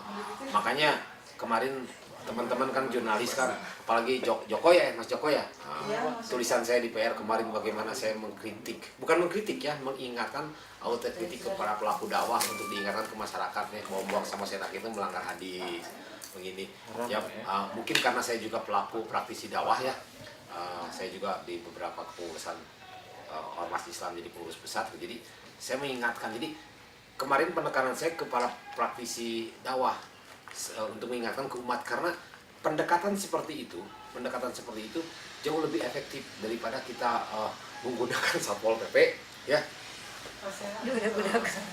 Makanya kemarin teman-teman kan jurnalis kan, apalagi Joko ya, Mas Joko ya. Tulisan saya di PR kemarin bagaimana saya mengkritik, bukan mengkritik ya, mengingatkan autokritik kepada pelaku dakwah untuk diingatkan ke masyarakat nih, buang sama senak itu melanggar hadis begini. Ya mungkin karena saya juga pelaku praktisi dakwah ya. Saya juga di beberapa kepengurusan ormas Islam jadi pengurus besar, jadi saya mengingatkan. Jadi kemarin penekanan saya kepada praktisi dakwah untuk mengingatkan ke umat, karena pendekatan seperti itu jauh lebih efektif daripada kita menggunakan Satpol PP ya.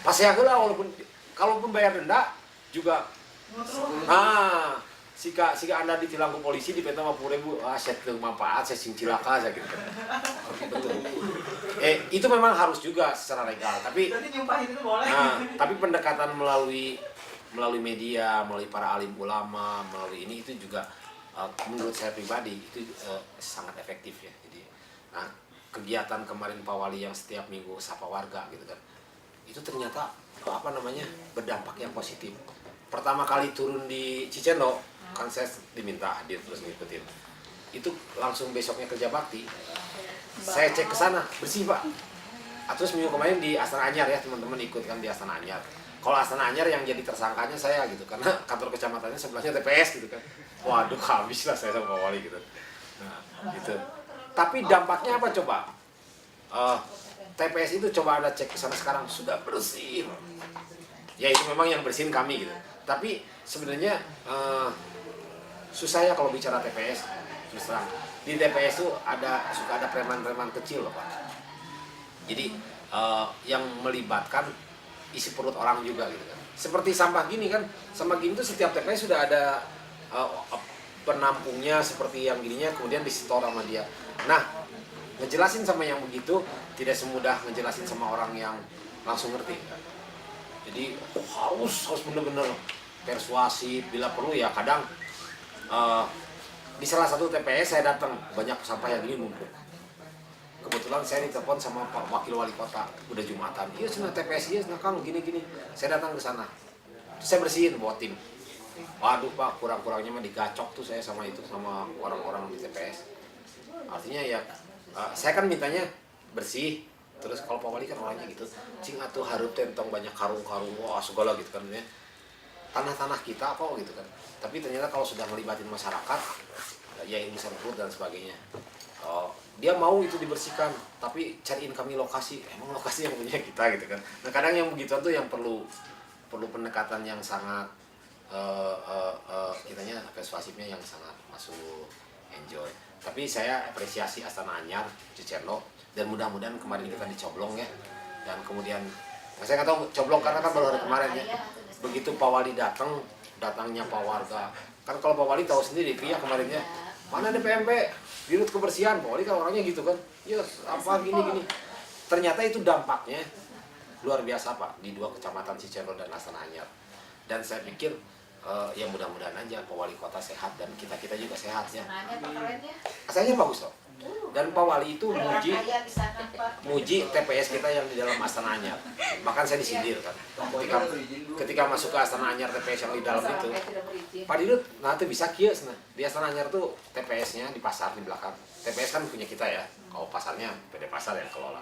Pasti lah, walaupun kalaupun bayar denda juga Sika Anda ditilang ke polisi di peta 50.000, saya teu manfaat, saya sing cilaka saya gitu. Betul. Itu memang harus juga secara legal, tapi Jadi nyumpahin itu boleh. nah, tapi pendekatan melalui media, melalui para alim ulama, melalui ini itu juga menurut saya pribadi itu sangat efektif ya. Jadi, nah kegiatan kemarin Pak Wali yang setiap minggu sapa warga gitu kan, itu ternyata berdampak yang positif. Pertama kali turun di Cicendo kan saya diminta hadir terus ngikutin. Itu langsung besoknya kerja bakti. Saya cek ke sana, bersih Pak. Terus minggu kemarin di Astana Anyar ya, teman-teman ikut kan di Astana Anyar. Kalau Astana Anyar yang jadi tersangkanya saya gitu, karena kantor kecamatannya sebelahnya TPS gitu kan. Waduh, habis lah saya sama Pak Wali gitu. Nah, gitu. Tapi dampaknya apa coba? TPS itu coba Anda cek ke sana sekarang sudah bersih. Ya itu memang yang bersihin kami gitu. Tapi sebenarnya susah ya kalau bicara TPS. Terus terang, di TPS tuh suka ada preman-preman kecil loh Pak. Jadi yang melibatkan isi perut orang juga gitu kan. Seperti sampah gini kan, sampah gini tuh setiap TPS sudah ada penampungnya seperti yang gininya, kemudian disetor sama dia. Nah, ngejelasin sama yang begitu tidak semudah ngejelasin sama orang yang langsung ngerti. Jadi harus bener-bener persuasif, bila perlu ya kadang di salah satu TPS saya datang banyak sampah yang gini numpuk. Kebetulan saya ditelepon sama Pak Wakil Wali Kota, udah Jumatan. Iya, sana TPS iya, Kang gini-gini. Saya datang ke sana. Saya bersihin bawa tim. Waduh Pak, kurang-kurangnya mah digacok tuh saya sama orang-orang di TPS. Artinya ya saya kan mintanya bersih. Terus kalau Pak Wali kan orangnya gitu, cing atuh hareup tentong banyak karung-karung, wah segala gitu kan ya. Tanah-tanah kita kok gitu kan. Tapi ternyata kalau sudah melibatin masyarakat, ya urusan perut dan sebagainya. Dia mau itu dibersihkan, tapi cariin kami lokasi. Emang lokasi yang punya kita gitu kan. Nah kadang yang begitu tuh yang perlu pendekatan yang sangat kitanya persuasifnya yang sangat masuk enjoy. Tapi saya apresiasi Astana Anyar, Cicendo, dan mudah-mudahan kemarin kita dicoblong ya. Dan kemudian saya nggak tahu coblong karena kan baru hari kemarin ya. Begitu Pak Wali datangnya Pak Warga. Kan kalau Pak Wali tahu sendiri via kemarinnya, mana DPMP, Dirut Kebersihan, Pak Wali kan orangnya gitu kan. Ya apa gini. Ternyata itu dampaknya luar biasa Pak di 2 kecamatan Cicendo dan Astana Anyar. Dan saya pikir ya mudah-mudahan aja Pak Wali Kota sehat dan kita juga sehat ya. Asalnya bagus loh. Dan Pak Wali itu muji TPS kita yang di dalam Astana Anyar. Bahkan saya disindir kan. Ketika masuk ke Astana Anyar TPS yang di dalam itu, Pak Dirut, nah itu bisa kieu nah. Di Astana Anyar tuh TPS-nya di pasar di belakang. TPS kan punya kita ya. Kalau pasarnya PD Pasar yang kelola.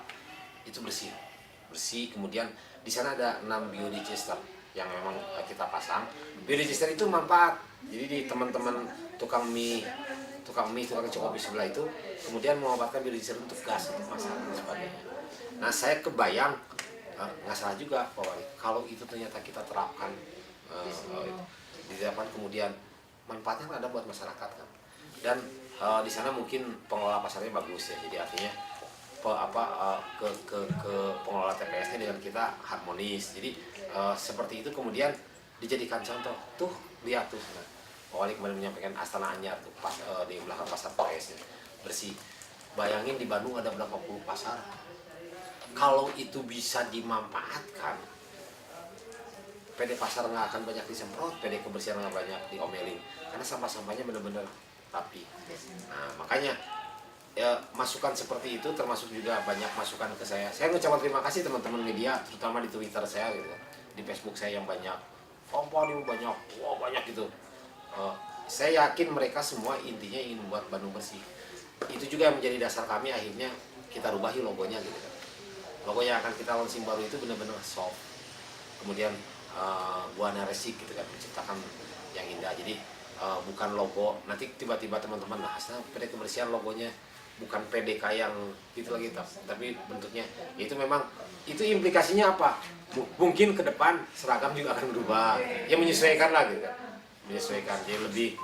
Itu bersih. Kemudian di sana ada 6 biodigester yang memang kita pasang. Biodigester itu manfaat. Jadi di teman-teman tukang mie, tukang kopi sebelah itu kemudian mengobatkan biodigester untuk gas, untuk masak dan sebagainya. Nah saya kebayang nggak salah juga Pak Wali kalau itu ternyata kita terapkan di depan, kemudian manfaatnya ada buat masyarakat kan. Dan di sana mungkin pengelola pasarnya bagus ya, jadi artinya ke pengelola TPS-nya dengan kita harmonis. Jadi seperti itu kemudian dijadikan contoh. Tuh lihat tuh, Pak Wali kemarin menyampaikan Astana Anyar tuh pas di belakang pasar TPS-nya bersih. Bayangin di Bandung ada berapa puluh pasar. Kalau itu bisa dimanfaatkan, PD Pasar nggak akan banyak disemprot, PD Kebersihan nggak banyak diomelin, karena sampah-sampahnya benar-benar rapi. Nah makanya ya, masukan seperti itu termasuk juga banyak masukan ke saya. Saya mengucapkan terima kasih teman-teman media, terutama di Twitter saya gitu, di Facebook saya yang banyak, banyak gitu. Saya yakin mereka semua intinya ingin membuat Bandung bersih. Itu juga yang menjadi dasar kami akhirnya kita rubahi logonya gitu kan. Logo yang akan kita launching baru itu benar-benar soft. Kemudian buana resik gitu kan, menciptakan yang indah. Jadi bukan logo nanti tiba-tiba teman-teman PD Kebersihan logonya bukan PDK yang gitu lagi, tapi bentuknya itu memang itu implikasinya apa? Mungkin ke depan seragam juga akan berubah. Ya menyesuaikan lah gitu kan. Menyesuaikan jadi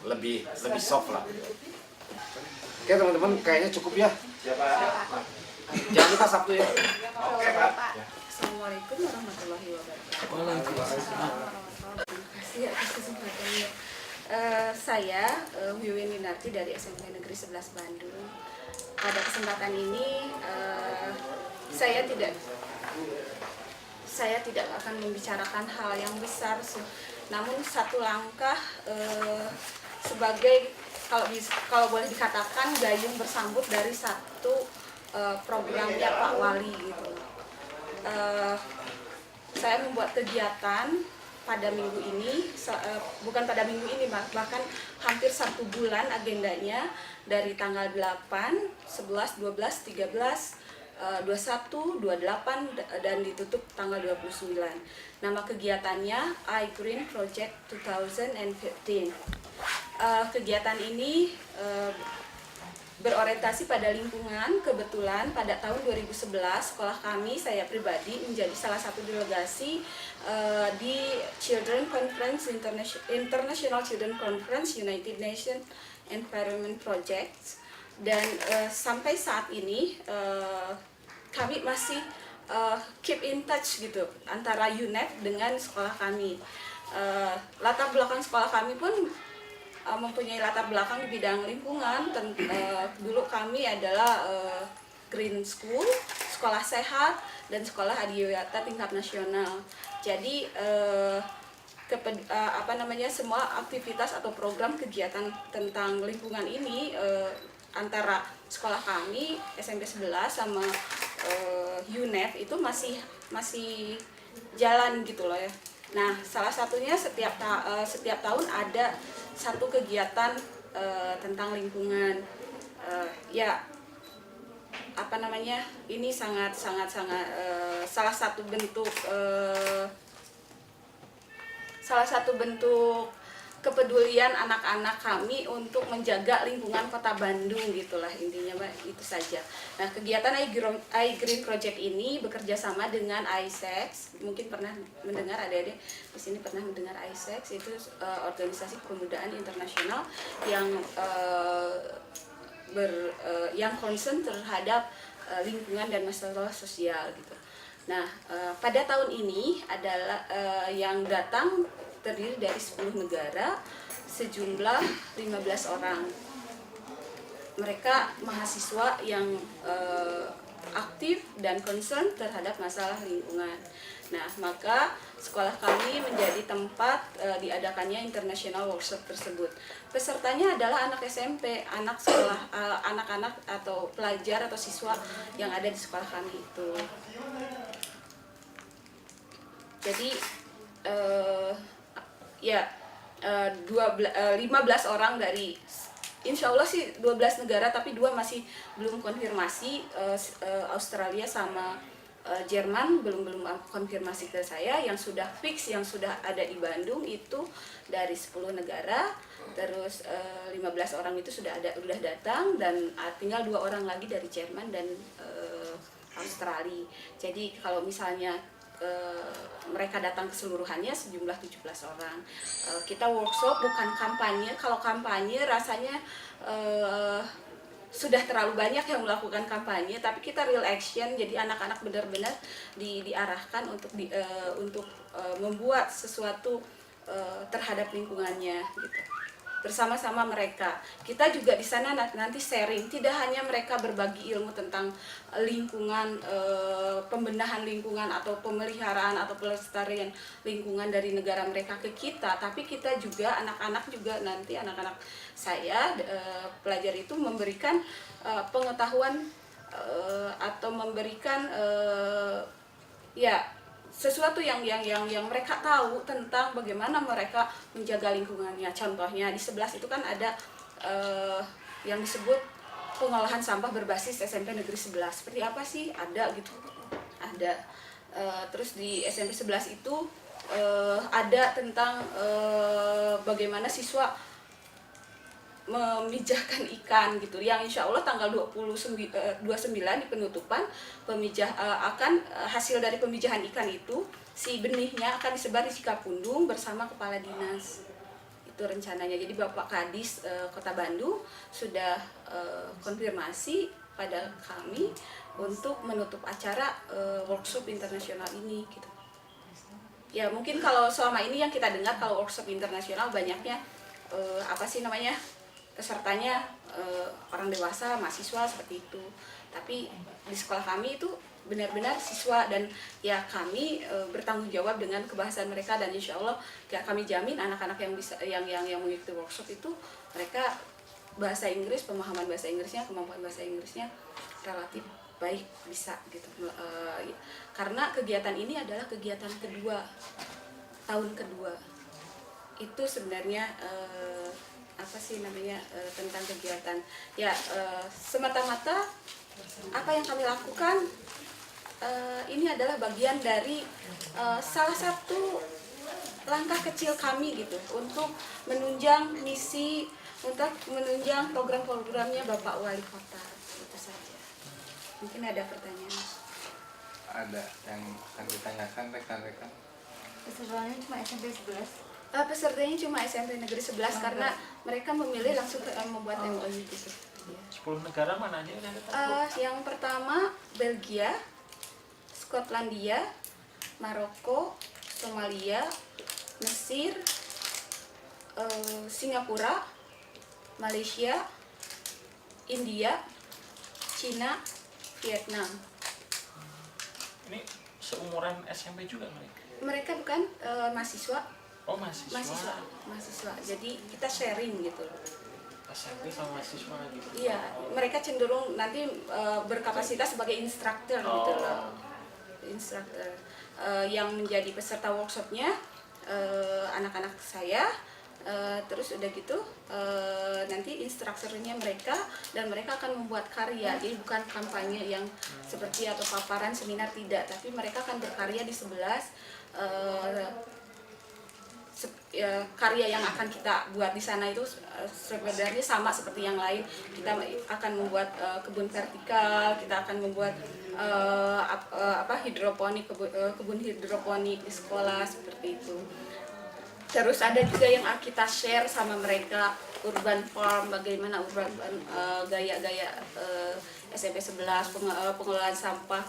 lebih soft lah. Oke teman-teman, kayaknya cukup ya. Jangan lupa Sabtu ya. Assalamualaikum warahmatullahi wabarakatuh. Terima kasih atas kesempatannya. saya Wiwin Winarti dari SMP Negeri 11 Bandung. Pada kesempatan ini saya tidak akan membicarakan hal yang besar, namun satu langkah sebagai kalau boleh dikatakan gayung bersambut dari satu programnya Pak Wali gitu. Saya membuat kegiatan pada minggu ini, bukan pada minggu ini, bahkan hampir 1 bulan agendanya dari tanggal 8, 11, 12, 13, 21, 28 dan ditutup tanggal 29. Nama kegiatannya iGreen Project 2015. Kegiatan ini berorientasi pada lingkungan. Kebetulan pada tahun 2011 sekolah kami, saya pribadi menjadi salah satu delegasi di Children Conference, International Children Conference, United Nations Environment Project. Dan sampai saat ini kami masih keep in touch gitu antara UNEP dengan sekolah kami. Latar belakang sekolah kami pun mempunyai latar belakang di bidang lingkungan. Dulu kami adalah Green School, sekolah sehat, dan sekolah adiwiyata tingkat nasional. Jadi semua aktivitas atau program kegiatan tentang lingkungan ini antara sekolah kami SMP 11 sama UNEP itu masih jalan gitu loh ya. Nah, salah satunya setiap tahun ada satu kegiatan tentang lingkungan. Ini sangat salah satu bentuk kepedulian anak-anak kami untuk menjaga lingkungan Kota Bandung gitulah intinya, Mbak, itu saja. Nah, kegiatan iGreen Project ini bekerja sama dengan ISEX. Mungkin pernah mendengar, adik-adik di sini pernah mendengar ISEX, itu organisasi kepemudaan internasional yang yang concern terhadap lingkungan dan masalah sosial gitu. Nah, pada tahun ini adalah yang datang terdiri dari 10 negara, sejumlah 15 orang. Mereka mahasiswa yang aktif dan concern terhadap masalah lingkungan. Nah, maka sekolah kami menjadi tempat diadakannya international workshop tersebut. Pesertanya adalah anak SMP, anak-anak atau pelajar atau siswa yang ada di sekolah kami itu. Jadi 15 orang dari, insya Allah sih 12 negara, tapi 2 masih belum konfirmasi. Australia sama Jerman belum konfirmasi ke saya. Yang sudah fix, yang sudah ada di Bandung itu dari 10 negara. Terus 15 orang itu sudah datang, dan tinggal 2 orang lagi dari Jerman dan Australia. Jadi kalau misalnya mereka datang keseluruhannya sejumlah 17 orang. Kita workshop bukan kampanye. Kalau kampanye rasanya sudah terlalu banyak yang melakukan kampanye, tapi kita real action. Jadi anak-anak benar-benar diarahkan untuk membuat sesuatu terhadap lingkungannya gitu. Bersama-sama mereka. Kita juga di sana nanti sharing, tidak hanya mereka berbagi ilmu tentang lingkungan, pembenahan lingkungan atau pemeliharaan atau pelestarian lingkungan dari negara mereka ke kita, tapi kita juga anak-anak juga nanti anak-anak saya pelajar itu memberikan pengetahuan atau memberikan sesuatu yang mereka tahu tentang bagaimana mereka menjaga lingkungannya. Contohnya di 11 itu kan ada yang disebut pengolahan sampah berbasis SMP Negeri 11. Seperti apa sih? Ada gitu. Ada. Terus di SMP 11 itu ada tentang bagaimana siswa memijahkan ikan gitu, yang insya Allah tanggal 29 di penutupan akan hasil dari pemijahan ikan itu, si benihnya akan disebar di Cikapundung bersama kepala dinas. Itu rencananya. Jadi Bapak Kadis Kota Bandung sudah konfirmasi pada kami untuk menutup acara workshop internasional ini gitu. Ya mungkin kalau selama ini yang kita dengar kalau workshop internasional banyaknya apa sih namanya, pesertanya orang dewasa, mahasiswa seperti itu. Tapi di sekolah kami itu benar-benar siswa, dan ya kami bertanggung jawab dengan kebahasan mereka, dan insya Allah ya kami jamin anak-anak yang bisa yang mengikuti workshop itu mereka bahasa Inggris, pemahaman bahasa Inggrisnya, kemampuan bahasa Inggrisnya relatif baik, bisa gitu. Karena kegiatan ini adalah kegiatan kedua, tahun kedua. Itu sebenarnya apa sih namanya, tentang kegiatan ya, semata-mata apa yang kami lakukan ini adalah bagian dari salah satu langkah kecil kami gitu untuk menunjang misi, untuk menunjang program-programnya Bapak Wali Kota. Itu saja. Mungkin ada pertanyaan. Ada yang akan ditanyakan rekan-rekan? Pesertanya cuma SMP 11. Pesertanya cuma SMP Negeri 11 karena mereka memilih langsung membuat MOU gitu. 10 negara mana aja udah ada? Yang pertama Belgia, Skotlandia, Maroko, Somalia, Mesir, Singapura, Malaysia, India, Cina, Vietnam. Ini seumuran SMP juga mereka? Mereka bukan mahasiswa. Oh, mahasiswa. Mahasiswa. Jadi kita sharing gitu loh. SMP sama mahasiswa gitu? Iya, mereka cenderung nanti berkapasitas sebagai instruktur gitu loh. Instruktur. Yang menjadi peserta workshopnya anak-anak saya. Terus udah gitu nanti instrukturnya mereka, dan mereka akan membuat karya. Jadi bukan kampanye yang seperti atau paparan seminar, tidak, tapi mereka akan berkarya di 11 karya yang akan kita buat di sana itu sebenarnya sama seperti yang lain. Kita akan membuat kebun vertikal, kita akan membuat hidroponik, kebun hidroponik di sekolah seperti itu. Terus ada juga yang kita share sama mereka urban farm, bagaimana gaya-gaya SMP 11, pengelolaan sampah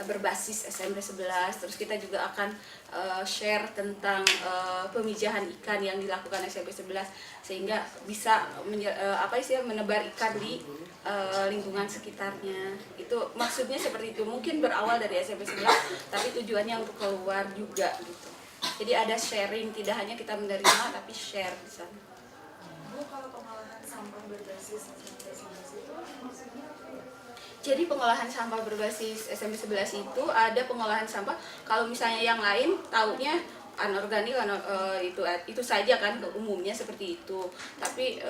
berbasis SMP 11. Terus kita juga akan share tentang pemijahan ikan yang dilakukan SMP 11 sehingga bisa menebar ikan di lingkungan sekitarnya. Itu maksudnya seperti itu. Mungkin berawal dari SMP 11 tapi tujuannya untuk keluar juga gitu. Jadi ada sharing, tidak hanya kita menerima tapi share di sana. Bu, kalau pengolahan sampah berbasis SMP 11 itu maksudnya apa ya? Jadi pengolahan sampah berbasis SMP 11 itu ada pengolahan sampah, kalau misalnya yang lain taunya anorganik, itu saja kan umumnya seperti itu. Tapi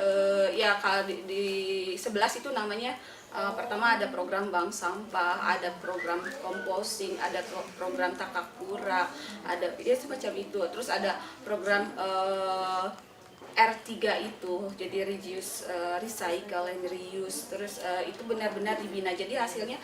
ya kalau di 11 itu namanya pertama ada program bank sampah, ada program composting, ada program takakura, ada ya semacam itu. Terus ada program R3 itu, jadi reduce, recycle and reuse. Terus itu benar-benar dibina. Jadi hasilnya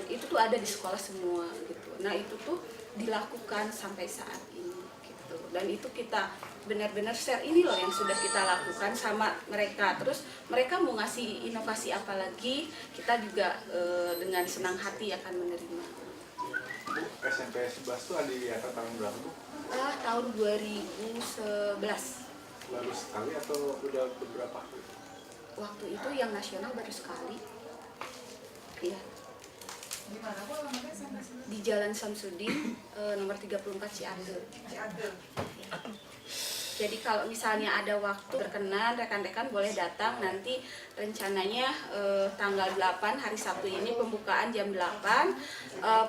itu tuh ada di sekolah semua gitu. Nah, itu tuh dilakukan sampai saat ini gitu. Dan itu kita benar-benar share, ini loh yang sudah kita lakukan sama mereka. Terus mereka mau ngasih inovasi apa lagi, kita juga dengan senang hati akan menerima. Bu, SMP 11 tuh ada di atas tahun berapa, Bu? Tahun 2011. Baru sekali atau udah beberapa? Waktu itu yang nasional baru sekali. Iya. Di mana Bu alamatnya SMP 11? Di Jalan Samsudin, nomor 34 Cianjur. Cianjur. Jadi kalau misalnya ada waktu berkenan, rekan-rekan boleh datang. Nanti rencananya tanggal 8 hari Sabtu ini pembukaan jam 8.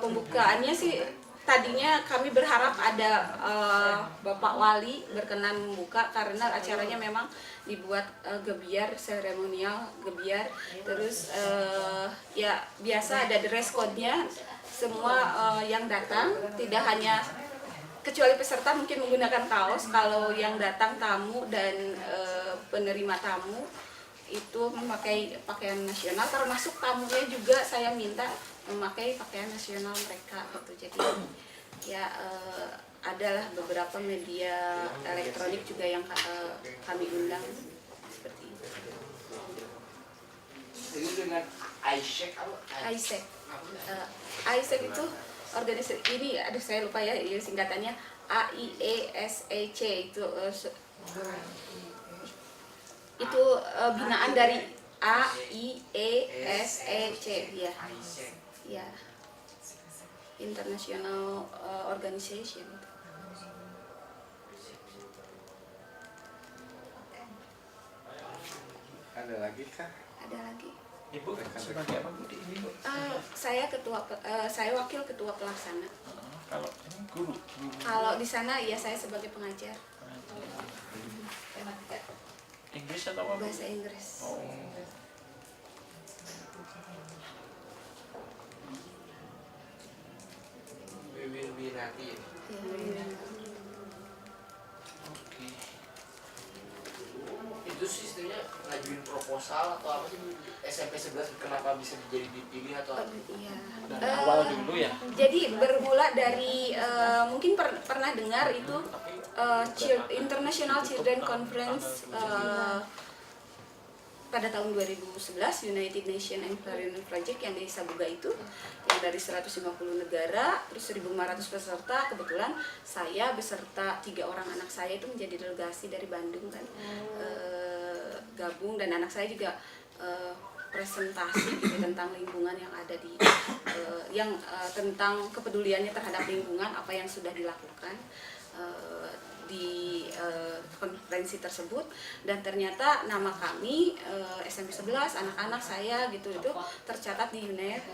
Pembukaannya sih tadinya kami berharap ada Bapak Wali berkenan membuka, karena acaranya memang dibuat gebiar, seremonial gebiar. Terus ya biasa ada dress code-nya. Semua yang datang, tidak hanya kecuali peserta mungkin menggunakan kaos. Kalau yang datang tamu dan penerima tamu itu memakai pakaian nasional, termasuk tamunya juga saya minta memakai pakaian nasional mereka gitu. Jadi ya adalah beberapa media elektronik juga yang kami undang seperti itu. Jadi dengan ISEC ISEC. ISEC itu organisasi ini, aduh saya lupa ya singkatannya, AIESEC itu Itu binaan dari AIESEC ya. Ya. International Organization. Ada lagi kah? Ada lagi. Ibu sebagai apa Bu di ini Bu? Saya wakil ketua pelaksana. Kalau ini guru. Kalau di sana ya saya sebagai pengajar Inggris atau apa? Bu? bahasa Inggris. Oh. Wiwinati ya. Ya, Oke. Itu sistemnya ngajuin proposal atau apa sih SMP 11 kenapa bisa jadi dipilih atau apa? iya. Dari awal dulu ya. Jadi bermula dari mungkin pernah dengar itu International Children Conference pada tahun 2011 United Nations Environment Project yang di Sabuga itu, yang dari 150 negara terus 1.500 peserta. Kebetulan saya beserta 3 orang anak saya itu menjadi delegasi dari Bandung kan, gabung, dan anak saya juga presentasi gitu tentang lingkungan yang ada di tentang kepeduliannya terhadap lingkungan, apa yang sudah dilakukan di konferensi tersebut. Dan ternyata nama kami SMP 11 anak-anak saya gitu itu tercatat di UNEP.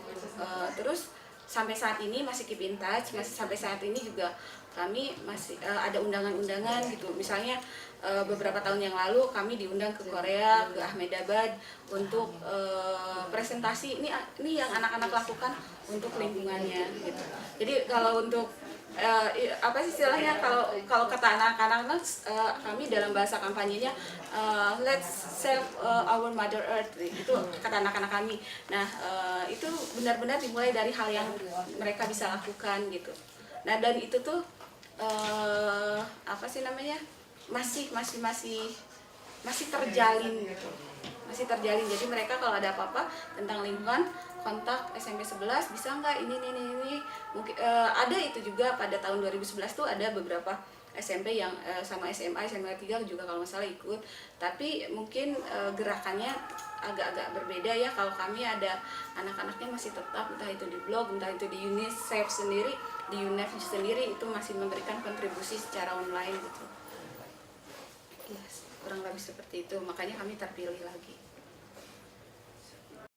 Terus sampai saat ini masih keep in touch, sampai saat ini juga kami masih ada undangan-undangan gitu. Misalnya beberapa tahun yang lalu kami diundang ke Korea, ke Ahmedabad untuk presentasi ini yang anak-anak lakukan untuk lingkungannya gitu. Jadi kalau untuk apa sih istilahnya, kalau kata anak-anak kami dalam bahasa kampanyenya let's save our mother earth, itu kata anak-anak kami. Nah itu benar-benar dimulai dari hal yang mereka bisa lakukan gitu. Nah dan itu tuh apa sih namanya masih terjalin gitu, masih terjalin. Jadi mereka kalau ada apa-apa tentang lingkungan kontak SMP 11 bisa nggak ini mungkin ada itu juga pada tahun 2011 tuh ada beberapa SMP yang sama SMA 3 juga kalau nggak salah ikut, tapi mungkin gerakannya agak-agak berbeda ya. Kalau kami ada anak-anaknya masih tetap entah itu di blog, entah itu di UNICEF sendiri, di UNEF sendiri itu masih memberikan kontribusi secara online gitu. Ya, kurang lebih seperti itu, makanya kami terpilih lagi.